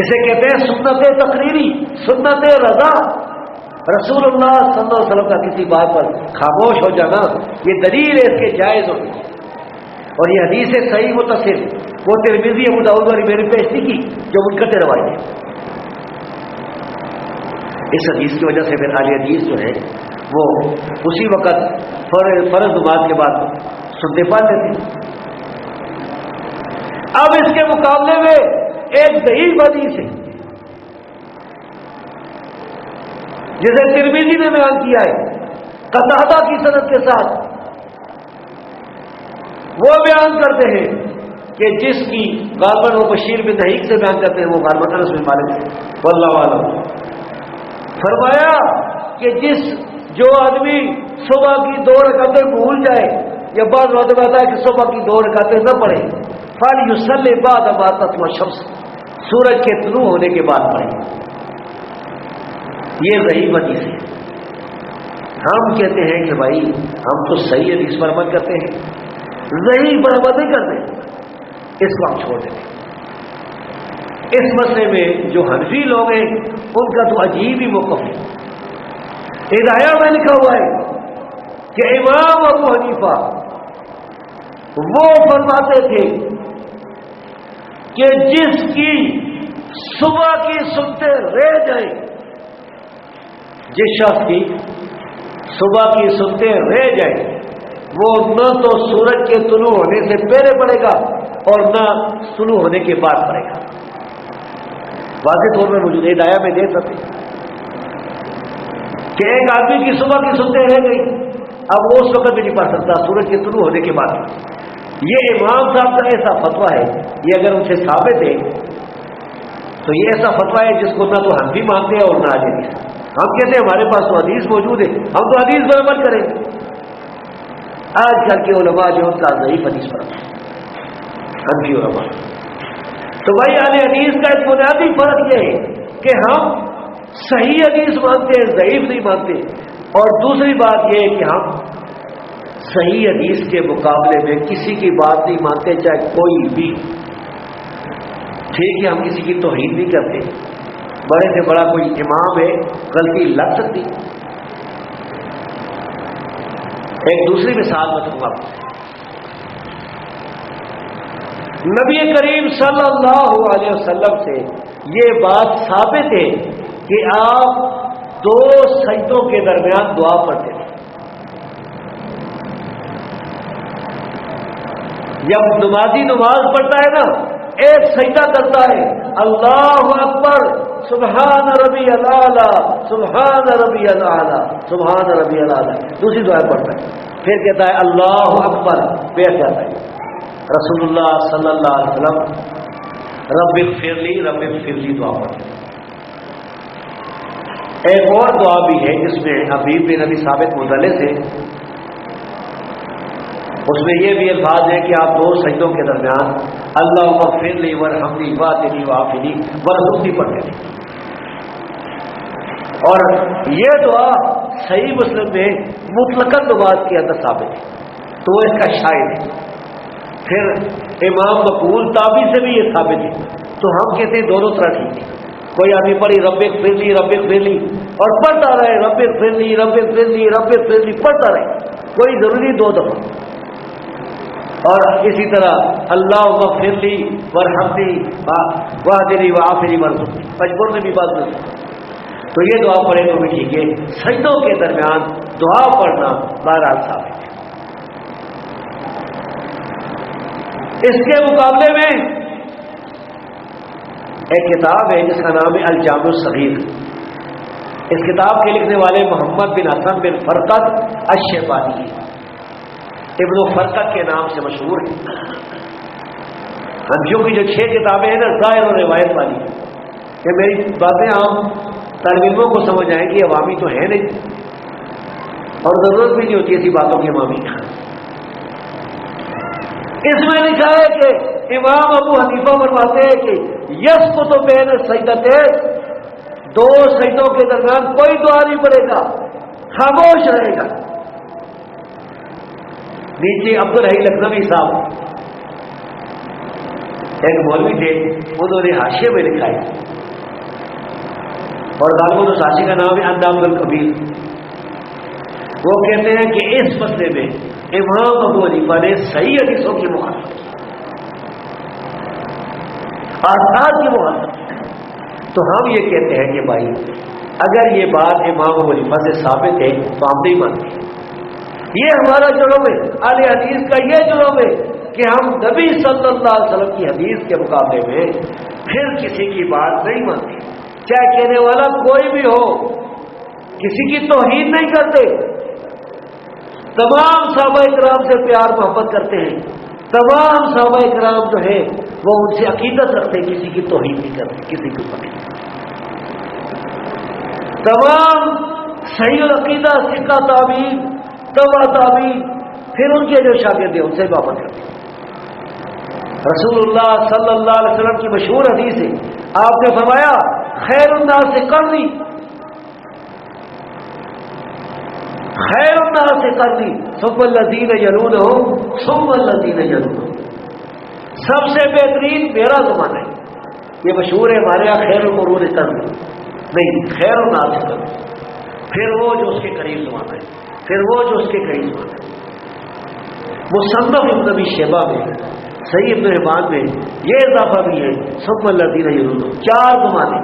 اسے کہتے ہیں سنت تقریری، سنت رضا۔ رسول اللہ صلی اللہ علیہ وسلم کا کسی بات پر خاموش ہو جانا یہ دلیل ہے اس کے جائز ہونے کی۔ اور یہ حدیث ہے صحیح متصل، وہ ترمذی ابو داؤد والی میں نے پیش نہیں کی جو منقطع روایت ہے۔ اس حدیث کی وجہ سے پھر اہل حدیث جو ہے وہ اسی وقت فرض نماز کے بعد سنتے پاتے تھے۔ اب اس کے مقابلے میں ایک ضعیف حدیث ہے جسے ترمذی نے بیان کیا ہے قتادہ کی سند کے ساتھ۔ وہ بیان کرتے ہیں کہ جس کی غالباً وہ بشیر بن دہیق سے بیان کرتے ہیں، وہ غالباً انس بن مالک سے، واللہ اعلم، فرمایا کہ جو آدمی صبح کی 2 رکعتیں بھول جائے، یا بعض وقت کہتا ہے کہ صبح کی 2 رکعتیں نہ پڑھے، فَلْيُصَلِّ بَعْدَ مَا تَطْلُعُ الشَّمْسُ، سورج کے طلوع ہونے کے بعد پڑھے۔ یہ ضعیف حدیث ہے۔ ہم کہتے ہیں کہ بھائی ہم تو صحیح حدیث پر عمل کرتے ہیں، ضعیف پر عمل نہیں کرتے، اس کو ہم چھوڑ دیں۔ اس مسئلے میں جو حنفی لوگ ہیں ان کا تو عجیب ہی موقف ہے۔ ہدایہ میں لکھا ہوا ہے کہ امام ابو حنیفہ وہ فرماتے تھے کہ جس کی صبح کی سنتے رہ جائیں، جس شخص کی صبح کی سنتے رہ جائیں، وہ نہ تو سورج کے طلوع ہونے سے پہلے پڑے گا اور نہ طلوع ہونے کے بعد پڑے گا۔ واضح طور میں مجھے ہدایہ میں دے سکتے کہ ایک آدمی کی صبح کی سنتے رہ گئی، اب وہ اس وقت بھی نہیں پڑھ سکتا سورج کے طلوع ہونے کے بعد۔ یہ امام صاحب کا ایسا فتویٰ ہے، یہ اگر ان سے ثابت ہے تو یہ ایسا فتویٰ ہے جس کو نہ تو حنفی مانتے ہیں اور نہ حدیث۔ ہم کہتے ہیں ہمارے پاس تو حدیث موجود ہے، ہم تو حدیث پر عمل کریں گے۔ آج کل کے علماء جو ان کا ضعیف حدیث پر حنفی علماء، تو بھائی اہل حدیث کا ایک بنیادی فرق یہ ہے کہ ہم صحیح حدیث مانتے ہیں، ضعیف نہیں مانتے، اور دوسری بات یہ ہے کہ ہم صحیح حدیث کے مقابلے میں کسی کی بات نہیں مانتے، چاہے کوئی بھی۔ ٹھیک ہے ہم کسی کی توہین نہیں کرتے، بڑے سے بڑا کوئی امام ہے غلطی لگ سکتی۔ ایک دوسری مثال بتاؤں گا، نبی کریم صلی اللہ علیہ وسلم سے یہ بات ثابت ہے کہ آپ 2 سجدوں کے درمیان دعا پڑھتے ہیں۔ جب نمازی نماز پڑھتا ہے نا، ایک سجدہ کرتا ہے اللہ اکبر سبحان ربی الاعلی سبحان ربی الاعلی سبحان ربی الاعلی، دوسری دعا پڑھتا ہے، پھر کہتا ہے اللہ اکبر، پھر کہتا ہے رسول اللہ صلی اللہ علیہ وسلم رب اغفر لی دعا پڑھتے ہیں۔ ایک اور دعا بھی ہے جس میں حبیب بن ابی ثابت مدلس ہے، اس میں یہ بھی الفاظ ہے کہ آپ 2 سجدوں کے درمیان اللہم اغفر لی ورحمنی واہدنی وعافنی وارزقنی پڑھتے ہیں۔ اور یہ دعا صحیح مسلم میں مطلقاً نماز کے اندر ثابت ہے، تو وہ اس کا شاہد ہے۔ پھر امام مقبول تابعی سے بھی یہ ثابت ہے، تو ہم کہتے ہیں دونوں طرح ٹھیک ہے۔ کوئی آدمی پڑھی رب اغفر لی اور پڑھتا رہے رب اغفر لی پڑھتا رہے، کوئی ضروری 2 دفعہ، اور اسی طرح اللہم اغفر لی ورحمنی واہدنی وعافنی وارزقنی، مجبور نے بھی بات نہیں، تو یہ دعا پڑھے تو بھی ٹھیک ہے۔ سجدوں کے درمیان دعا پڑھنا بہرحال ثابت ہے۔ اس کے مقابلے میں ایک کتاب ہے جس کا نام ہے الجامع الصغیر، اس کتاب کے لکھنے والے محمد بن حسن بن فرقد الشیبانی ابن فرقد کے نام سے مشہور ہے۔ حنفیوں کی جو 6 کتابیں ہیں نا ظاہر اور روایت والی، کہ میری باتیں عام طالب علموں کو سمجھ آئیں کہ عوامی تو ہے نہیں، اور ضرورت بھی نہیں ہوتی ایسی باتوں کی عوامی۔ اس میں لکھا ہے کہ امام ابو حنیفہ فرماتے ہیں کہ یسقط بین السجدتین، 2 سجدوں کے درمیان کوئی دعا نہیں پڑے گا، خاموش رہے گا۔ نیچے عبدالحی لکھنوی صاحب ایک مولوی تھے، انہوں نے حاشیے میں لکھا ہے، اور غالباً اس حاشیے کا نام ہے اندام الکبیر۔ وہ کہتے ہیں کہ اس مسئلے میں امام ابو حنیفہ نے صحیح حدیثوں کی مخالفت کی، آثار کی مخالفت کی۔ تو ہم یہ کہتے ہیں کہ بھائی اگر یہ بات امام ابو حنیفہ سے ثابت ہے تو ہم نہیں مانتے۔ یہ ہمارا جرم ہے، اہل حدیث کا یہ جرم ہے کہ ہم نبی صلی اللہ علیہ وسلم کی حدیث کے مقابلے میں پھر کسی کی بات نہیں مانتے، چاہے کہنے والا کوئی بھی ہو، کسی کی توہین نہیں کرتے، تمام صحابہ کرام سے پیار محبت کرتے ہیں، تمام صحابہ کرام جو ہے وہ ان سے عقیدت رکھتے ہیں، کسی کی توہین نہیں کرتے، کسی کی توہین نہیں کرتے۔ تمام صحیح العقیدہ سکہ تابعین تبع تابعین پھر ان کے جو شاگرد ہیں ان سے محبت کرتے ہیں۔ رسول اللہ صلی اللہ علیہ وسلم کی مشہور حدیث ہے، آپ نے فرمایا خیر الناس قرنی، خیر الناس قرنی ثم الذین یلونہم ثم الذین یلونہم، سب سے بہترین میرا زمانہ ہے۔ یہ مشہور ہے ہمارے یہاں خیر القرون قرنی نہیں، خیر الناس قرنی، پھر وہ جو اس کے قریب زمانہ ہے، پھر وہ جو اس کے قریب زمانہ ہے۔ مصنف ابن ابی شیبہ میں، صحیح ابن حبان میں یہ اضافہ بھی ہے ثم الذین یلونہم، 4 زمانے،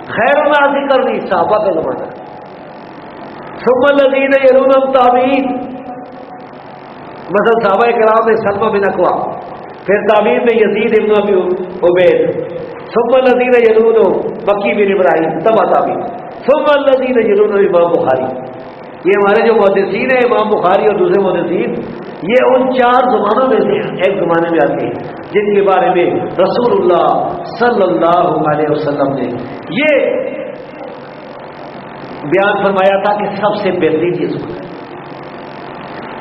خیر الناس قرنی صحابہ کا زمانہ، ثم الذین یلونہم تابعین، مثلا صحابہ کرام میں سلمہ بن اکوع، پھر تابعین میں یزید ابن ابی عبید، ثم الذین یلونہم مکی بن ابراہیم تبع تابعین، ثم الذین یلونہم امام بخاری۔ یہ ہمارے جو محدثین ہیں امام بخاری اور دوسرے محدثین، یہ ان 4 زمانوں میں سے ایک زمانے میں آتے ہیں جن کے بارے میں رسول اللہ صلی اللہ علیہ وسلم نے یہ بیان فرمایا تھا کہ سب سے بہترین یہ زمانہ ہے۔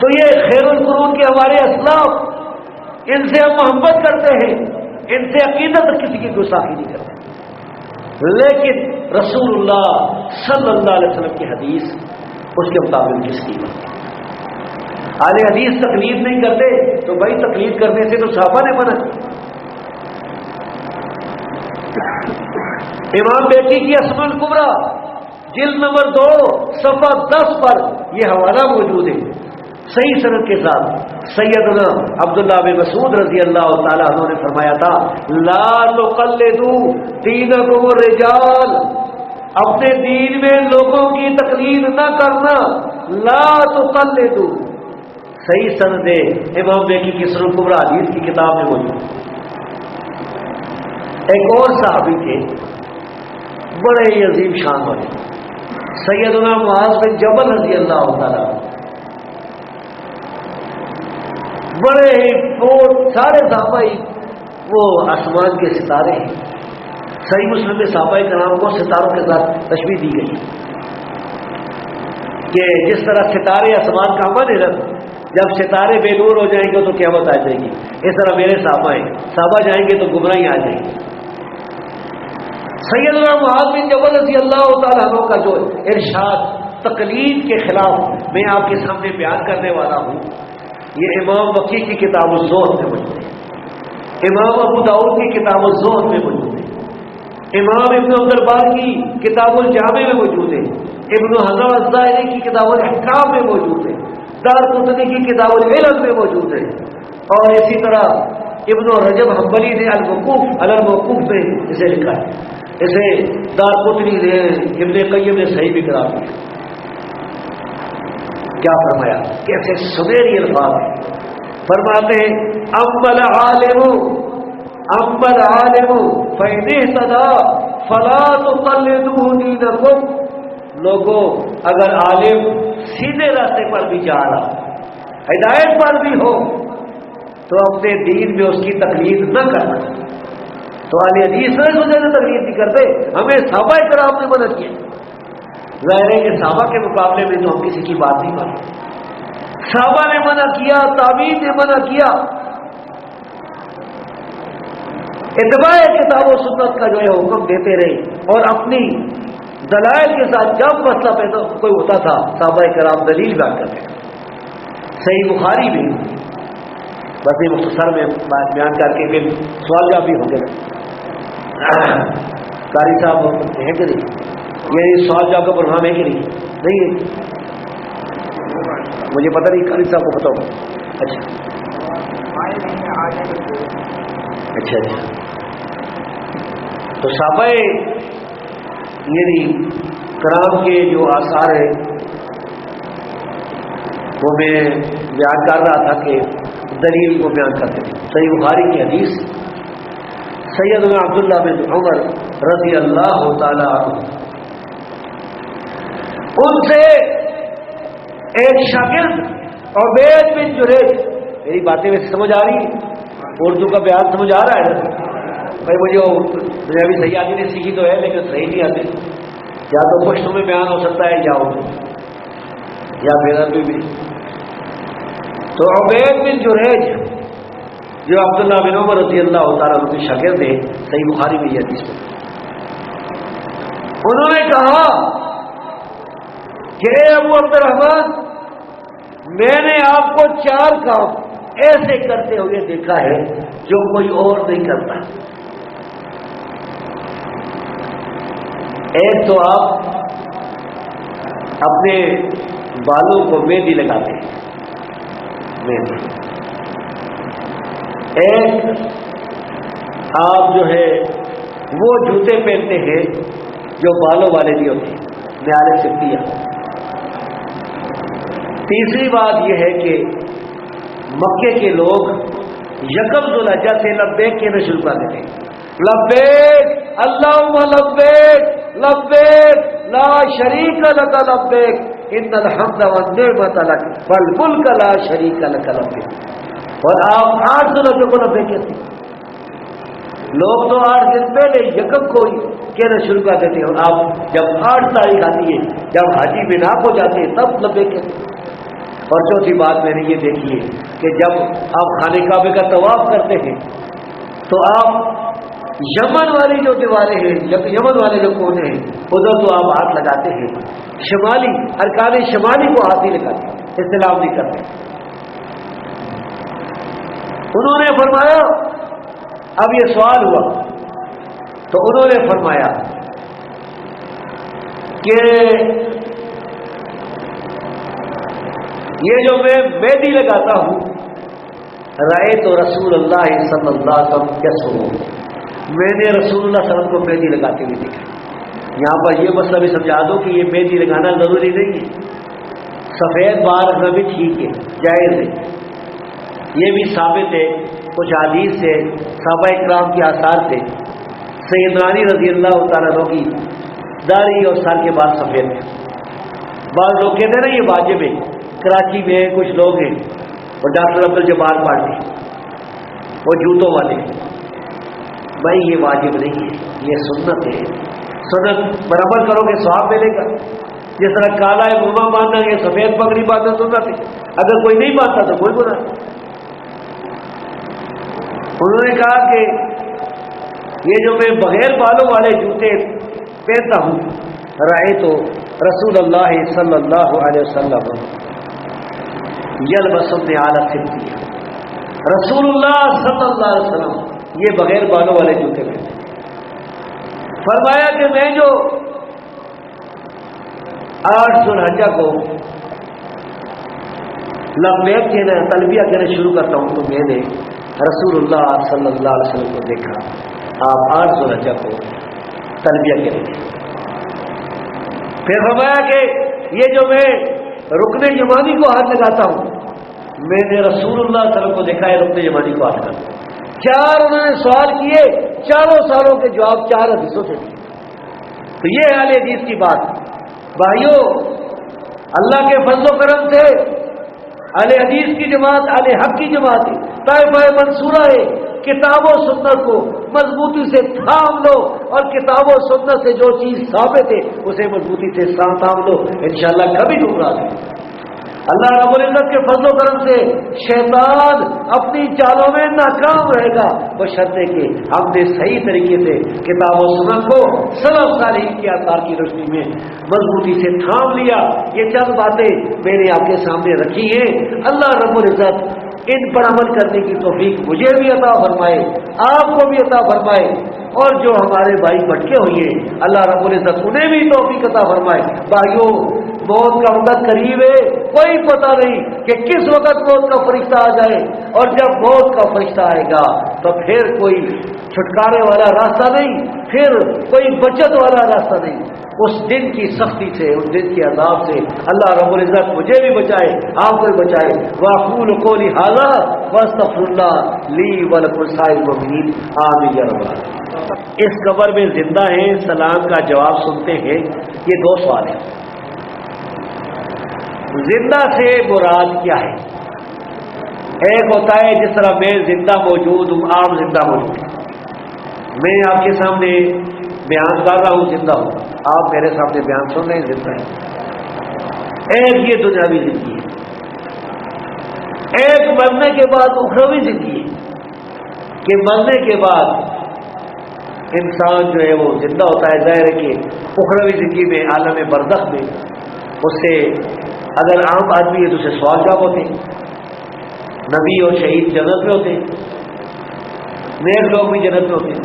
تو یہ خیر القرون کے ہمارے اسلاف، ان سے ہم محبت کرتے ہیں، ان سے عقیدت کسی کی گستاخی نہیں کرتے، لیکن رسول اللہ صلی اللہ علیہ وسلم کی حدیث اس کے مطابق کس کی بات ہے۔ اہل حدیث تقلید نہیں کرتے تو بھائی تقلید کرنے سے تو صحابہ نے منع کیا۔ امام بیٹی کی اسم الکبریٰ جلد نمبر 2 صفحہ 10 پر یہ حوالہ موجود ہے صحیح سند کے ساتھ۔ سیدنا عبداللہ بن مسعود رضی اللہ تعالیٰ عنہ نے فرمایا تھا لا تقلدوا دینکم الرجال، اپنے دین میں لوگوں کی تقلید نہ کرنا، لا تقلدوا، صحیح سند ہے امام بیٹی کی اسم الکبریٰ حدیث کی کتاب میں موجود۔ ایک اور صحابی تھے بڑے عظیم شان والے، سیدنا معاذ بن جبل رضی اللہ تعالیٰ، بڑے ہی سارے صحابہ وہ آسمان کے ستارے ہیں۔ صحیح مسلم میں صحابہ کرام کو ستاروں کے ساتھ تشبیہ دی گئی کہ جس طرح ستارے آسمان کا امن ہے، جب ستارے بے نور ہو جائیں گے تو قیامت آ جائے گی، اس طرح میرے صحابہ ہیں، صحابہ جائیں گے تو گمراہی آ جائے گی۔ سیدنا معاذ بن جبل رضی اللہ تعالیٰ عنہ کا جو ارشاد تقلید کے خلاف میں آپ کے سامنے بیان کرنے والا ہوں، یہ امام وقی کی کتاب الزہد میں موجود ہے، امام ابو داؤد کی کتاب الزہد میں موجود ہے، امام ابن عبد البر کی کتاب الجامع میں موجود ہے، ابن حزم الظاہری کی کتاب الاحکام میں موجود ہے، دارقطنی کی کتاب العلم میں موجود ہے، اور اسی طرح ابن رجب حنبلی نے الوقوف علی الموقوف میں اسے لکھا ہے، اسے دارقطنی نے ابن قیم نے صحیح بھی قرار دیا۔ کیا فرمایا؟ کیسے سنہری الفاظ ہیں، فرماتے ہیں اما العالم فإن اهتدى فلا تقلدوا دینکم، لوگوں اگر عالم سیدھے راستے پر بھی جا رہا، ہدایت پر بھی ہو، تو اپنے دین میں اس کی تقلید نہ کرنا۔ تو اہل حدیث نے سوچے سے تقلید نہیں کرتے، ہمیں صحابہ کرام نے مدد کیا۔ ظاہر ہے کہ صحابہ کے مقابلے میں تو ہم کسی کی بات نہیں مانتے، صحابہ نے منع کیا، تابعین نے منع کیا۔ اتباع کتاب و سنت کا جو ہے حکم دیتے رہے، اور اپنی دلائل کے ساتھ جب مسئلہ پیدا کوئی ہوتا تھا صحابہ کرام دلیل بیان کرتے۔ صحیح بخاری بھی بس یہ مختصر میں بات بیان کر کے پھر سوال جواب بھی ہو گئے۔ قاری صاحب ہے کہ نہیں؟ یہ سوال جواب کا پروگرام ہے کہ نہیں ہے؟ مجھے پتہ نہیں، قاری صاحب کو پتہ ہوگا. اچھا اچھا اچھا. تو صحابہ یعنی کرام کے جو آثار ہیں وہ میں بیان کر رہا تھا کہ دلیل کو بیان کرتے ہیں. صحیح بخاری کی حدیث سیدنا عبداللہ بن عمر رضی اللہ تعالی عنہ، ان سے ایک شاگرد عبید بن جریج، میری باتیں ویسے سمجھ آ رہی ہے؟ اردو کا بیان سمجھ آ رہا ہے نا بھائی؟ مجھے ابھی صحیح آتی نہیں سیکھی تو ہے لیکن صحیح نہیں آتی. یا تو پشتو میں بیان ہو سکتا ہے یا اردو یا پھر عربی بھی. تو عبید بن جریج جو عبداللہ بن عمر رضی اللہ تعالیٰ عنہ کے شاگرد ہیں، صحیح بخاری میں یہ حدیث میں، انہوں نے کہا کہ اے ابو عبد الرحمن، میں نے آپ کو 4 کام ایسے کرتے ہوئے دیکھا ہے جو کوئی اور نہیں کرتا. ایک تو آپ اپنے بالوں کو مہندی لگاتے ہیں، مہندی. ایک آپ جو ہے وہ جوتے پہنتے ہیں جو بالوں والے بھی ہوتے ہیں، نیالے سکھتیا. تیسری بات یہ ہے کہ مکے کے لوگ یکم ذوالحجہ سے لبیک کہنا شروع کر دیتے ہیں. لبیک اللہم لبیک لبیک لا شریک لک لبیک ان الحمد والنعمت لک والملک لا شریک لک لبیک. اور آپ 8 ذوالحجہ کو لبیک کہتے ہیں. لوگ تو 8 دن پہلے یکم کو کہنا شروع کر دیتے ہیں، اور آپ جب 8 تاریخ آتی ہے، جب حاجی بنا کو جاتے ہیں تب لبیک کہتے ہیں. اور چوتھی بات میں نے یہ دیکھی ہے کہ جب آپ خانہ کعبہ کا طواف کرتے ہیں تو آپ یمن والی جو دیواریں ہیں، یمن والے جو کونے ہیں، ادھر تو آپ ہاتھ لگاتے ہیں، شمالی ارکان شمالی کو ہاتھ نہیں لگاتے، استلام نہیں کرتے. انہوں نے فرمایا، اب یہ سوال ہوا تو انہوں نے فرمایا کہ یہ جو میں مہندی لگاتا ہوں، رائے تو رسول اللہ صلی اللہ علیہ وسلم کیسے ہو، میں نے رسول اللہ صلی اللہ علیہ وسلم کو مہندی لگاتے ہوئے دیکھا. یہاں پر یہ مسئلہ بھی سمجھا دو کہ یہ مہندی لگانا ضروری نہیں ہے، سفید بال رکھنا بھی ٹھیک ہے، جائز ہے. یہ بھی ثابت ہے کچھ حدیث سے، صحابہ اکرام کے آثار سے. سیدنا علی رضی اللہ تعالیٰ عنہ کی داڑھی اور سر کے بال سفید تھے. بعض لوگ کہتے ہیں نا یہ واجب ہے. کراچی میں کچھ لوگ ہیں اور ڈاکٹر عبد الجبار پارٹی وہ جوتوں والے، بھائی یہ واجب نہیں ہے، یہ سنت ہے. سنت برابر کرو گے ثواب ملے گا. جس طرح کالا ہے گرما باندھنا، یہ سفید پگڑی باندھنا سنت ہے، اگر کوئی نہیں باندھتا تو کوئی گناہ نہیں. انہوں نے کہا کہ یہ جو میں بغیر بالوں والے جوتے پہنتا ہوں، رائے تو رسول اللہ صلی اللہ علیہ وسلم یلبسن اعلی سبتیہ، رسول اللہ صلی اللہ علیہ وسلم یہ بغیر بالوں والے جوتے پہنتے. فرمایا کہ میں جو 8 ذوالحجہ کو لبیک کہنا، تلبیہ کہنا شروع کرتا ہوں تو میں نے رسول اللہ صلی اللہ علیہ وسلم کو دیکھا آپ 8 ذوالحجہ کو تلبیہ کہہ رہے تھے. پھر فرمایا کہ یہ جو میں رکن یمانی کو ہاتھ لگاتا ہوں، میں نے رسول اللہ صلی اللہ علیہ وسلم کو دیکھا ہے رکن یمانی کو ہاتھ لگاتا. 4 انہوں نے سوال کیے، چاروں سالوں کے جواب 4 حدیثوں سے دیے. تو یہ ہے اہل حدیث کی بات. بھائیو، اللہ کے فضل و کرم سے اہل حدیث کی جماعت اہل حق کی جماعت ہے، طائفہ منصورہ ہے. کتاب و سنت کو مضبوطی سے تھام لو، اور کتاب و سنت سے جو چیز ثابت ہے اسے مضبوطی سے تھام لو، انشاءاللہ کبھی گمراہ نہیں. اللہ رب العزت کے فضل و کرم سے شیطان اپنی چالوں میں ناکام رہے گا، بشرطے کہ ہم نے صحیح طریقے سے کتاب و سنت کو سلف صالحین کے آثار کی روشنی میں مضبوطی سے تھام لیا. یہ چند باتیں میں نے آپ کے سامنے رکھی ہیں. اللہ رب العزت ان پر عمل کرنے کی توفیق مجھے بھی عطا فرمائے، آپ کو بھی عطا فرمائے، اور جو ہمارے بھائی بھٹکے ہوئے ہیں اللہ رب العزت انہیں بھی توفیق عطا فرمائے. بھائیوں، موت کا وقت قریب ہے، کوئی پتہ نہیں کہ کس وقت موت کا فرشتہ آ جائے، اور جب موت کا فرشتہ آئے گا تو پھر کوئی چھٹکارے والا راستہ نہیں، پھر کوئی بچت والا راستہ نہیں۔ اس دن کی سختی سے، اس دن کے عذاب سے اللہ رب العزت مجھے بھی بچائے، آپ کو بھی بچائے۔ وَأَقُولُ قَوْلِي هَٰذَا وَأَسْتَغْفِرُ اللَّهَ لِي وَلَكُمْ سَائِرِ الْمُؤْمِنِينَ آمین یا رب العالمین۔ اس قبر میں زندہ ہیں، سلام کا جواب سنتے ہیں۔ یہ دو سوال ہیں۔ زندہ سے مراد کیا ہے؟ ایک ہوتا ہے جس طرح میں زندہ موجود ہوں، آپ زندہ موجود ہیں، میں آپ کے سامنے بیان کر رہا ہوں، زندہ ہوں، آپ میرے سامنے بیان سن رہے ہیں، زندہ ہیں۔ ایک یہ دنیاوی زندگی ہے، ایک مرنے کے بعد اخروی زندگی ہے کہ مرنے کے بعد انسان جو ہے وہ زندہ ہوتا ہے۔ ظاہر ہے کہ اخروی زندگی میں، عالم برزخ میں، اس سے اگر عام آدمی ہے تو اسے سوال جواب ہوتے ہیں، نبی اور شہید جنت میں ہوتے ہیں، نیک لوگ بھی جنت میں ہوتے ہیں،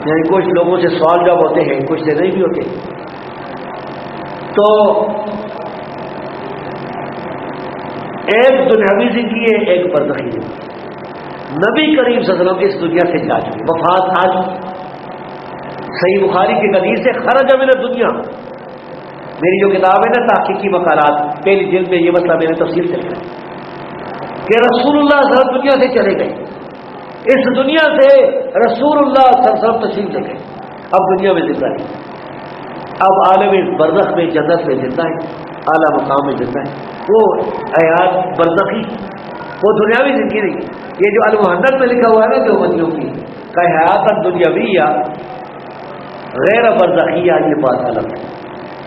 یعنی کچھ لوگوں سے سوال جواب ہوتے ہیں، کچھ سے نہیں بھی ہوتے۔ تو ایک دنیاوی زندگی ہے، ایک برزخی زندگی۔ نبی کریم صلی اللہ علیہ وسلم اس دنیا سے جا چکے، وفات آ چکی۔ صحیح بخاری کی حدیث سے خرج من الدنیا، میری جو کتاب ہے نا تحقیقی مقالات، پہلی جلد میں یہ مسئلہ میں نے تفصیل سے لکھا کہ رسول اللہ صلی اللہ علیہ وسلم دنیا سے چلے گئے، اس دنیا سے رسول اللہ صلی اللہ علیہ وسلم تشریف لے گئے، اب دنیا میں زندہ ہے، اب عالم برزخ میں، جنت میں زندہ ہے، اعلیٰ مقام میں زندہ ہے۔ وہ حیات برزخی، وہ دنیاوی زندگی نہیں۔ یہ جو المحنت میں لکھا ہوا ہے نا دیوبندیوں کی کہ حیات دنیاویہ غیر برزخیہ، یہ بات غلط ہے،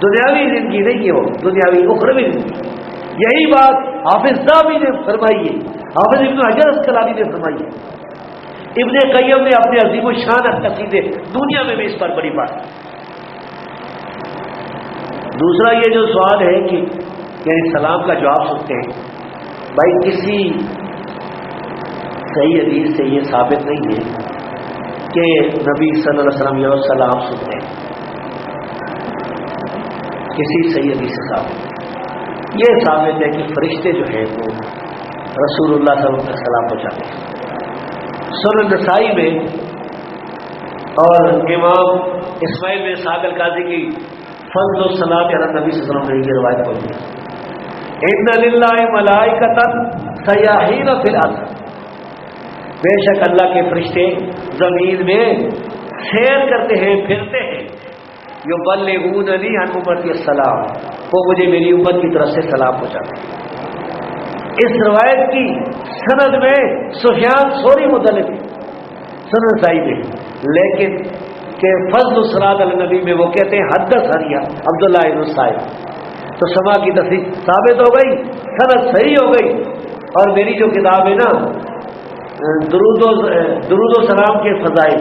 دنیاوی زندگی نہیں ہے، وہ دنیاوی اخروی زندگی۔ یہی بات حافظ ذہبی نے فرمائی ہے، حافظ ابن حجر اسقلانی نے فرمائی ہے، ابن قیم نے اپنے عظیم الشان قصیدے دنیا میں بھی اس پر بڑی بات۔ دوسرا یہ جو سوال ہے کہ یعنی سلام کا جواب سنتے ہیں، بھائی کسی صحیح حدیث سے یہ ثابت نہیں ہے کہ نبی صلی اللہ علیہ وسلم یہ سلام سنتے ہیں، کسی صحیح حدیث سے ثابت۔ یہ ثابت ہے کہ فرشتے جو ہیں وہ رسول اللہ صلی اللہ علیہ وسلم کا سلام پہنچاتے ہیں۔ سنن نسائی میں اور امام اسماعیل بن اسحاق القاضی کی فضل الصلاۃ علی نبی صلی اللہ علیہ وسلم نے یہ روایت پڑھی ہے، ان للہ ملائکۃ سیاحین فی الارض، بے شک اللہ کے فرشتے زمین میں سیر کرتے ہیں، پھرتے ہیں، یبلغوننی عن امتی السلام، وہ مجھے میری امت کی طرف سے سلام پہنچاتے ہیں۔ اس روایت کی سند میں سفیان ثوری مدلس سند نسائی میں، لیکن کہ فضل الصلاۃ علی نبی میں وہ کہتے ہیں حدثنی عبداللہ بن صائب، تو سما کی تصدیق ثابت ہو گئی، سند صحیح ہو گئی۔ اور میری جو کتاب ہے نا درود و سلام کے فضائل،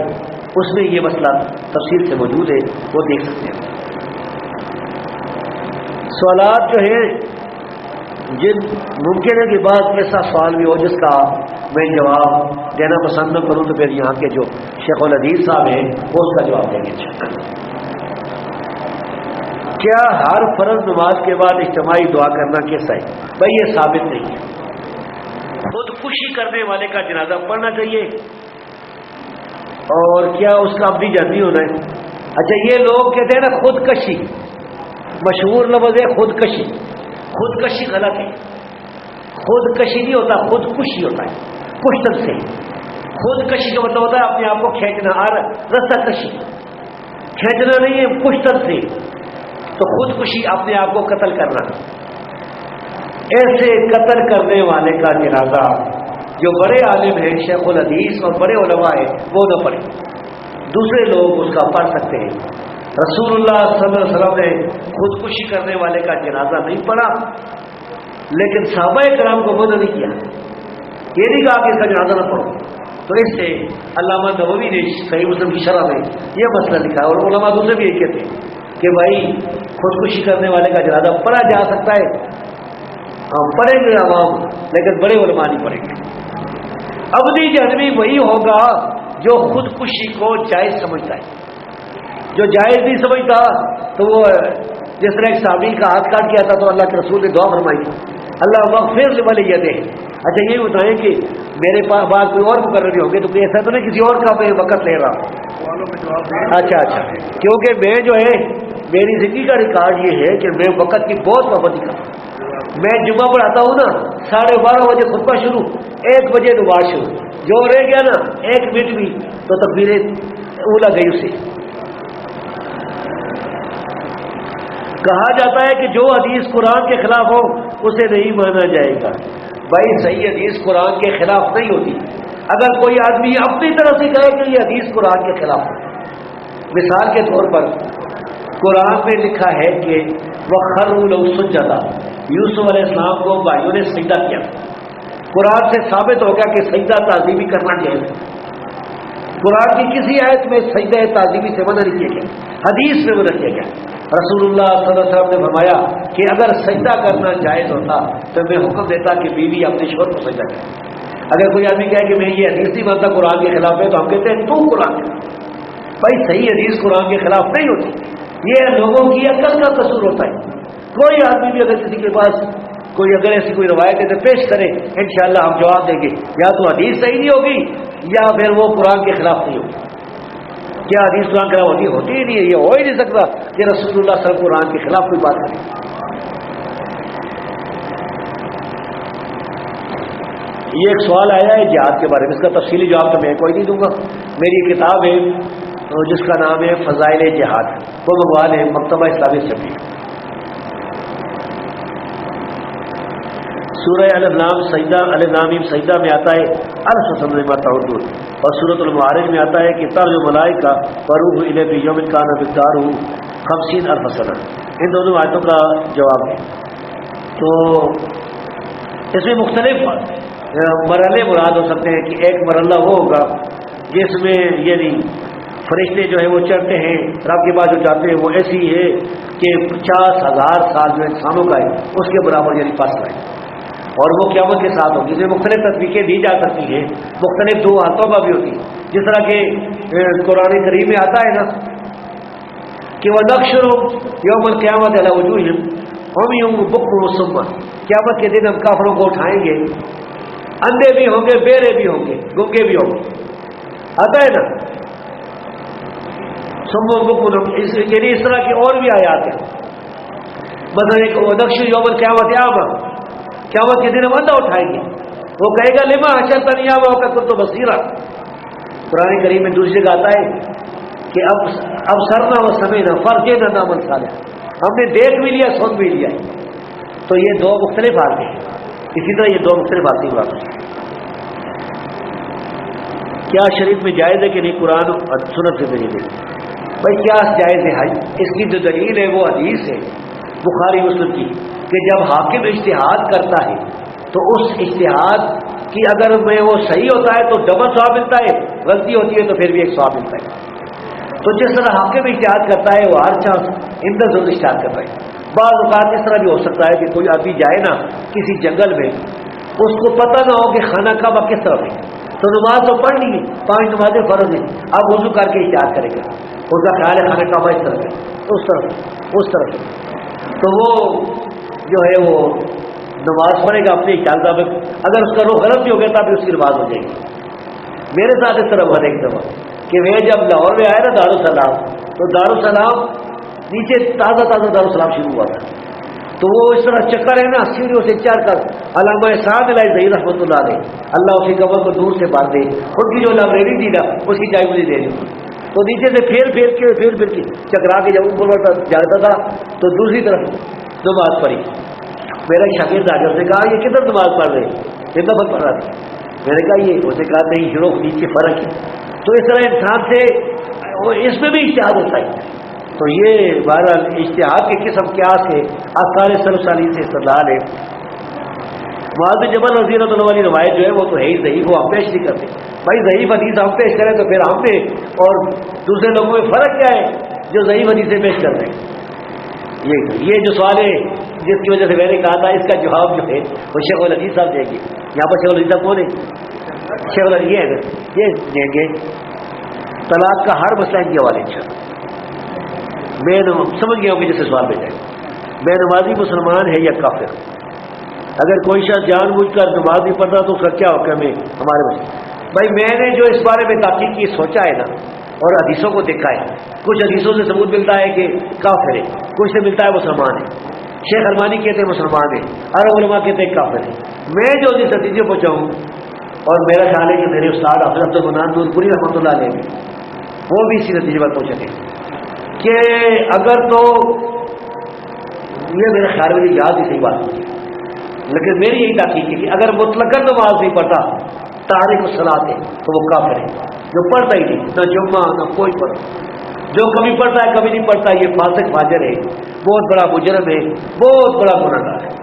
اس میں یہ مسئلہ تفصیل سے موجود ہے، وہ دیکھ سکتے ہیں۔ سوالات جو ہیں جن ممکن ہے کہ بعض ایسا سوال بھی ہو جس کا میں جواب دینا پسند نہ کروں، تو پھر یہاں کے جو شیخ الحدیث صاحب ہیں وہ اس کا جواب دیں گے۔ کیا ہر فرض نماز کے بعد اجتماعی دعا کرنا کیسا ہے؟ بھائی یہ ثابت نہیں ہے۔ خودکشی کرنے والے کا جنازہ پڑھنا چاہیے، اور کیا اس کا اپنی جانی ہونا ہے؟ اچھا یہ لوگ کہتے ہیں نا خودکشی، مشہور لفظ ہے خودکشی، خودکشی غلط ہے، خودکشی نہیں ہوتا، خودکشی ہوتا ہے، پشتن سے۔ خودکشی کا مطلب ہوتا ہے اپنے آپ کو کھینچنا، اور رسہ کشی کھینچنا نہیں ہے، پشتن سے۔ تو خودکشی اپنے آپ کو قتل کرنا، ایسے قتل کرنے والے کا جنازہ جو بڑے عالم ہیں، شیخ الحدیث اور بڑے علماء ہیں، وہ نہ پڑھیں، دوسرے لوگ اس کا پڑھ سکتے ہیں۔ رسول اللہ صلی اللہ علیہ وسلم نے خودکشی کرنے والے کا جنازہ نہیں پڑھا، لیکن صحابہ کرام کو منع نہیں کیا، یہ نہیں کہا کہ اس کا جنازہ نہ پڑھو۔ تو اس سے علامہ نووی نے صحیح مسلم کی شرح میں یہ مسئلہ لکھا ہے، اور علماء دوسرے بھی یہ کہتے ہیں کہ بھائی خودکشی کرنے والے کا جنازہ پڑھا جا سکتا ہے، ہم پڑھیں گے عوام، لیکن بڑے علماء نہیں پڑھیں گے۔ ابدی جہنمی وہی ہوگا جو خودکشی کو جائز سمجھتا ہے، جو جائز نہیں سمجھتا تو وہ جس طرح ایک صحابی کا ہاتھ کاٹ گیا تھا تو اللہ کے رسول نے دعا فرمائی اللہ مغفر لوالدیہ۔ اچھا یہ بتائیں کہ میرے پاس بعد کوئی اور مقرر بھی ہوں گے تو کوئی ایسا تو نہیں کسی اور کا میں وقت لے رہا؟ اچھا کیونکہ میں جو ہے میری زندگی کا ریکارڈ یہ ہے کہ میں وقت کی بہت پابندی کرتا ہوں۔ میں جمعہ پڑھاتا ہوں نا 12:30 بجے خطبہ شروع، 1 بجے نماز شروع، جو رہ گیا نا 1 منٹ بھی تو تکبیر اولا گئی اسے۔ کہا جاتا ہے کہ جو حدیث قرآن کے خلاف ہو اسے نہیں مانا جائے گا۔ بھائی صحیح حدیث قرآن کے خلاف نہیں ہوتی۔ اگر کوئی آدمی اپنی طرف سے کہے کہ یہ حدیث قرآن کے خلاف ہے، مثال کے طور پر قرآن میں لکھا ہے کہ وَخَرُّوا لَهُ سُجَّدًا، یوسف علیہ السلام کو بھائیوں نے سجدہ کیا۔ قرآن سے ثابت ہو گیا کہ سجدہ تعظیمی کرنا جائز ہے۔ قرآن کی کسی آیت میں سجدہ تعظیمی سے منع نہیں کیا گیا، حدیث میں منع کیا گیا۔ رسول اللہ صلی اللہ علیہ وسلم نے فرمایا کہ اگر سجدہ کرنا جائز ہوتا تو میں حکم دیتا کہ بیوی اپنے شوہر کو سجدہ کرے۔ اگر کوئی آدمی کہے کہ میں یہ حدیث نہیں مانتا قرآن کے خلاف ہے تو ہم کہتے ہیں تو قرآن کے خلاف۔ بھائی صحیح حدیث قرآن کے خلاف نہیں ہوتی، یہ لوگوں کی عقل کا قصور ہوتا ہے۔ کوئی آدمی بھی اگر کسی کے پاس کوئی اگر ایسی کوئی روایت ہے تو پیش کرے، انشاءاللہ ہم جواب دیں گے یا تو حدیث صحیح نہیں ہوگی یا پھر وہ قرآن کے خلاف نہیں ہوگی۔ کیا حدیث قرآن کے خلاف ہوتی ہی نہیں ہے، یہ ہو ہی نہیں سکتا کہ رسول اللہ صلی اللہ علیہ وسلم قرآن کے خلاف کوئی بات کرے۔ یہ ایک سوال آیا ہے جہاد کے بارے میں، اس کا تفصیلی جواب تو میں کوئی نہیں دوں گا۔ میری کتاب ہے جس کا نام ہے فضائل جہاد، وہ منگوا لیں، مکتبہ اسلامی چھپی۔ سورہ الانعام سجدہ الانعام سجدہ میں آتا ہے الف سنۃ ما تعدون، اور سورۃ المعارج میں آتا ہے کہ ترج ملائکہ وروح الیہ فی یوم کان مقدارہ 50,000 سنہ۔ ان دونوں آیتوں کا جواب ہے۔ تو اس میں مختلف مرحلے مراد ہو سکتے ہیں کہ ایک مرحلہ وہ ہوگا جس میں یعنی فرشتے جو ہے وہ چڑھتے ہیں، رب کے پاس جو جاتے ہیں وہ ایسی ہے کہ 50,000 سال جو انسانوں کا ہے اس کے برابر یعنی فاصلہ ہے، اور وہ قیامت کے ساتھ ہوگی۔ جس میں مختلف تطبیقیں دی جا سکتی ہیں، مختلف دو حالتوں کا بھی ہوتی ہے، جس طرح کہ قرآن کریم میں آتا ہے نا کہ وَنَحْشُرُهُمْ يَوْمَ الْقِيَامَةِ عَلَىٰ وُجُوهِهِمْ عُمْيٌ بُكْمٌ وَصُمٌّ، قیامت کے دن ہم کافروں کو اٹھائیں گے، اندھے بھی ہوں گے، بہرے بھی ہوں گے، گنگے بھی ہوں گے۔ آتا ہے نا سمو بکم، یعنی اس طرح کی اور بھی آیات ہیں۔ مثلا ایک وَنَحْشُرُ يَوْمَ الْقِيَامَةِ أَعْمَىٰ، قیامت کے دن ہم اندھا اٹھائیں گے، وہ کہے گا لما حشرتنی اعمىٰ وقد كنت بصيرا۔ قرآن کریم میں دوسری جگہ آتا ہے کہ اب سرنا و سمینا فرجنا نعمل صالح، ہم نے دیکھ بھی لیا سن بھی لیا۔ تو یہ دو مختلف حالتیں ہیں، اسی طرح یہ دو مختلف حالتیں بات ہے۔ کیا شریف میں جائز ہے کہ نہیں قرآن اور سنت سے دلیل ہے؟ بھائی کیا جائز ہے؟ اس کی جو دلیل ہے وہ حدیث ہے بخاری مسلم کی کہ جب حاکم اجتہاد کرتا ہے تو اس اجتہاد کی اگر میں وہ صحیح ہوتا ہے تو ڈبل ثواب ملتا ہے، غلطی ہوتی ہے تو پھر بھی ایک ثواب ملتا ہے۔ تو جس طرح حاکم اجتہاد کرتا ہے وہ ہر چانس اندر ضرور اجتہاد کرتا ہے۔ بعض اوقات اس طرح بھی ہو سکتا ہے کہ کوئی آدمی جائے نا کسی جنگل میں، اس کو پتہ نہ ہو کہ خانہ کعبہ کس طرف ہے، تو نماز تو پڑھ لی، 5 نمازیں فرض ہیں، اب وضو کر کے اجتہاد کرے گا، اس کا خیال ہے خانہ کعبہ اس طرف ہے، اس طرف ہے، تو وہ جو ہے وہ نماز پڑھے گا اپنے اجتہاد میں۔ اگر اس کا رخ غلط بھی ہو گیا تب بھی اس کی نماز ہو جائے گی۔ میرے ساتھ اس طرح ہوا ایک دفعہ کہ میں جب لاہور میں آیا نا دارالسلام، تو دارالسلام نیچے تازہ دارالسلام شروع ہوا تھا، تو وہ اس طرح چکر ہے نا سیڑھیوں سے چڑھ کر علامہ سعد علیہ ذہی رحمۃ اللہ علیہ، اللہ اس کی قبر کو دور سے بھر دے، خود کی جو لائبریری تھی نا اس کی چائے مجھے دے دی، تو نیچے سے پھیر کے چکرا کے جب اوپر جاتا تھا تو دوسری طرف نماز پڑھی۔ میرا شاگرد آ گیا، اس نے کہا یہ کدھر نماز پڑھ رہے ہیں؟ یہ نفل پڑھ رہا تھا۔ میں نے کہا یہ، اس نے کہا نہیں شروع نیچے فرق ہے۔ تو اس طرح انسان سے اس میں بھی اجتہاد ہوتا ہے۔ تو یہ بہرحال اجتہاد کی قسم کیا سے آثار سلف صالحین سے استدلال ہے۔ معاذ بن جبل رضی اللہ عنہ والی روایت جو ہے وہ تو ہے ہی ضعیف، وہ ہم پیش نہیں کرتے۔ بھائی ضعیف حدیث ہم پیش کریں تو پھر ہم میں اور دوسرے لوگوں میں فرق کیا ہے جو ضعیف حدیثیں پیش کر رہے ہیں؟ یہ جو سوال ہے جس کی وجہ سے میں نے کہا تھا اس کا جواب جو ہے وہ شیخ العزیز صاحب دیں گے۔ یہاں پر شیخ العزیز صاحب کون ہے؟ شیخ العزیز یہ ہے، یہ دیں گے طلاق کا ہر مسئلہ ان کے حوالے سے۔ سمجھ گیا ہوں کہ جیسے سوال بھیجا ہے، بے نمازی مسلمان ہے یا کافر؟ اگر کوئی شخص جان بوجھ کر نماز نہیں پڑھتا تو اس کا کیا حکم ہے ہمارے مسئلے؟ بھائی میں نے جو اس بارے میں تحقیق کی سوچا ہے نا، اور حدیثوں کو دیکھا ہے، کچھ حدیثوں سے ثبوت ملتا ہے کہ کافر ہے، کچھ سے ملتا ہے مسلمان ہے، شیخ البانی کہتے ہیں مسلمان ہے، عرب علماء کہتے ہیں کافر ہے۔ میں جو جس نتیجے پہنچا ہوں، اور میرا خیال ہے کہ میرے استاد حافظ عبد المنان نور پوری رحمۃ اللہ علیہ وہ بھی اسی نتیجے پر پہنچے تھے کہ اگر تو یہ میرے خیال میں یاد ہی صحیح بات ہوتی ہے، لیکن میری یہی تحقیق ہے کہ اگر مطلقاً نماز نہیں پڑھتا تارک الصلاۃ ہے تو وہ کافر ہے، جو پڑھتا ہی نہیں، نہ جمعہ نہ کوئی پڑھتا، جو کبھی پڑھتا ہے کبھی نہیں پڑھتا، یہ فاسق فاجر ہے، بہت بڑا مجرم ہے، بہت بڑا گنہگار ہے۔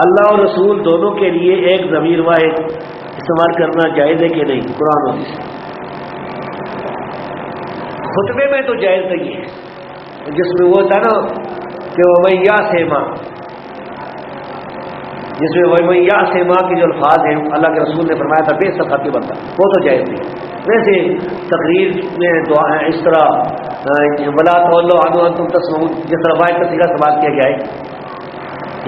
اللہ اور رسول دونوں کے لیے ایک ضمیر واحد استعمال کرنا جائز ہے کہ نہیں؟ قرآن و حدیث۔ خطبے میں تو جائز نہیں ہے، جس میں وہ تھا نا کہ وَمَن سے ماں، جس میں وَمَن سے ماں کے جو الفاظ ہیں اللہ کے رسول نے فرمایا تھا بے صفحہ کی بندہ، وہ تو جائز نہیں۔ ویسے تقریر میں دعا اس طرح وَلَا تَوَلَّوْا عَنْهُ وَأَنْتُمْ تَسْمَعُونَ جس طرح واحد کا صیغہ استعمال کیا گیا ہے،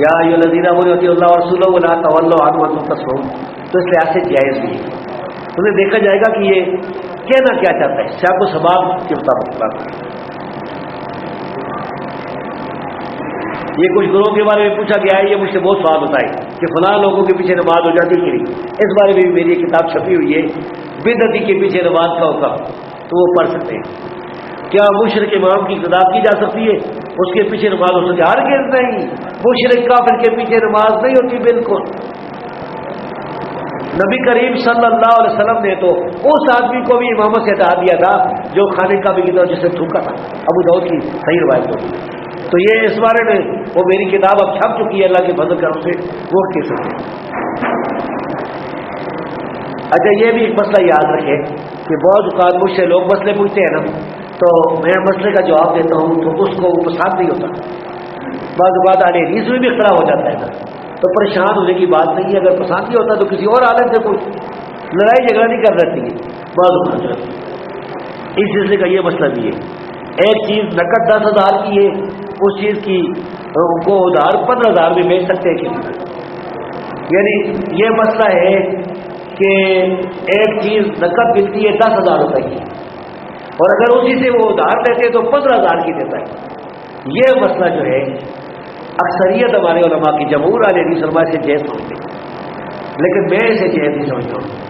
یا ایھا الذین آمنوا اطیعوا اللہ ورسولہ ولا تولوا عنہ وانتم تسمعون، تو اس لحاظ سے جائز بھی ہے۔ تمہیں دیکھا جائے گا کہ یہ کہنا کیا چاہتا ہے، سیاق و سباق کے مطابق بات ہے۔ یہ کچھ گروہوں کے بارے میں پوچھا گیا ہے، یہ مجھ سے بہت سوال ہوتا ہے کہ فلاں لوگوں کے پیچھے نماز ہو جاتی کہ نہیں، اس بارے میں بھی میری ایک کتاب چھپی ہوئی ہے، بدعتی کے پیچھے نماز کا حکم، تو وہ پڑھ سکتے ہیں۔ کیا مشرک امام کی اقتداء کی جا سکتی ہے، اس کے پیچھے نماز ہو سکتی ہے؟ ہرگز نہیں، مشرک کافر کے پیچھے نماز نہیں ہوتی بالکل۔ نبی کریم صلی اللہ علیہ وسلم نے تو اس آدمی کو بھی امامت سے ہٹا دیا تھا جو خانے کا بھی کی جسے تھوکا تھا، ابو داؤد کی صحیح روایت ہوتی۔ تو یہ اس بارے میں وہ میری کتاب اب چھپ چکی ہے اللہ کے فضل کرم سے، وہ کہہ سکتے ہیں۔ اچھا یہ بھی ایک مسئلہ یاد رکھے کہ بعض اوقات مجھ سے لوگ مسئلے پوچھتے ہیں نا، تو میں مسئلے کا جواب دیتا ہوں تو اس کو وہ پسند نہیں ہوتا، بعض اوقات اہل حدیث میں بھی اختلاف ہو جاتا ہے نا، تو پریشان ہونے کی بات نہیں ہے، اگر پسند نہیں ہوتا تو کسی اور عالم سے کوئی لڑائی جھگڑا نہیں کر رہتی ہے بعض اوقات۔ اس سلسلے کا یہ مسئلہ بھی ہے، ایک چیز نقد 10,000 کی ہے، اس چیز کی کو ادھار 15,000 میں بیچ سکتے ہیں کسی، یعنی یہ مسئلہ ہے کہ ایک چیز نقد ملتی ہے 10,000 روپے کی، اور اگر اسی سے وہ ادھار دیتے تو 15,000 کی دیتا ہے۔ یہ مسئلہ جو ہے اکثریت ہمارے علماء کی، جمہور اہل حدیث علماء سے جائز سمجھتے ہیں، لیکن میں اسے جائز نہیں سمجھتا ہوں۔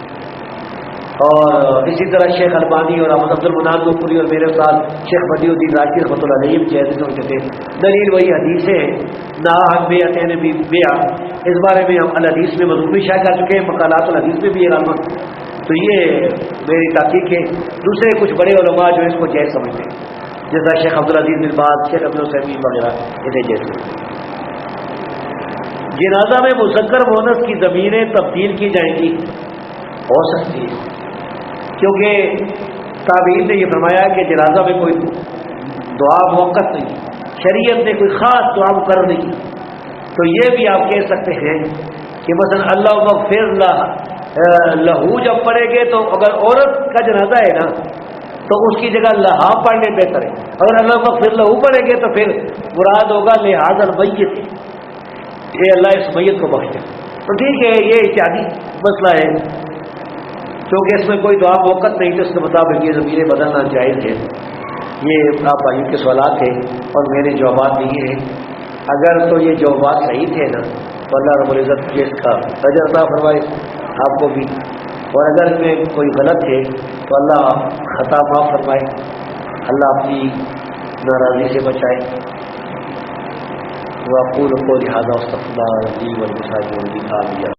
اور اسی طرح شیخ البانی اور احمد عبد المنان نورپوری اور میرے ساتھ شیخ بدی الدین راجی رحمۃ اللہ علیہ بھی جائز سمجھتے تھے۔ دلیل وہی حدیث ہے، نا حق بیعتین بھی بیع، اس بارے میں ہم الحدیث میں مضمون بھی شائع کر چکے ہیں، مقالات الحدیث میں بھی ہے علامت، تو یہ میری تحقیق ہے۔ دوسرے کچھ بڑے علماء جو اس کو جائز سمجھتے ہیں، جیسا شیخ عبدالعزیز بن باز، شیخ عبد السمین وغیرہ، انہیں جائز سمجھتے ہیں۔ جنازہ میں مذکر مؤنث کی ضمیریں تبدیل کی جائیں گی؟ ہو سکتی ہے، کیونکہ تابعین نے یہ فرمایا کہ جنازہ میں کوئی دعا موقت نہیں، شریعت نے کوئی خاص دعا مقرر نہیں کی، تو یہ بھی آپ کہہ سکتے ہیں کہ مثلا اللہ مغفر لہو جب پڑھیں گے تو اگر عورت کا جنازہ ہے نا تو اس کی جگہ لہا پڑھنے بہتر ہے، اگر اللہ مغفر لہو پڑھیں گے تو پھر مراد ہوگا لحاظ المیت، یہ اللہ اس میت کو بخشے۔ تو ٹھیک ہے، یہ احتیاطی مسئلہ ہے، کیونکہ اس میں کوئی دعا موقت نہیں، تو اس کے مطابق یہ ضمیریں بدلنا جائز ہے۔ یہ آپ بھائیوں کے سوالات ہیں اور میرے جوابات دیے ہیں، اگر تو یہ جوابات صحیح تھے نا تو اللہ رب العزت مجھے اس کا اجر عطا فرمائے، آپ کو بھی، اور اگر اس میں کوئی غلط ہے تو اللہ خطا معاف فرمائے، اللہ اپنی ناراضی سے بچائے۔ وَأَقُولُ قَوْلِي هَٰذَا وَأَسْتَغْفِرُ اللَّهَ لِي وَلِسَائِرِ الْمُسْلِمِينَ۔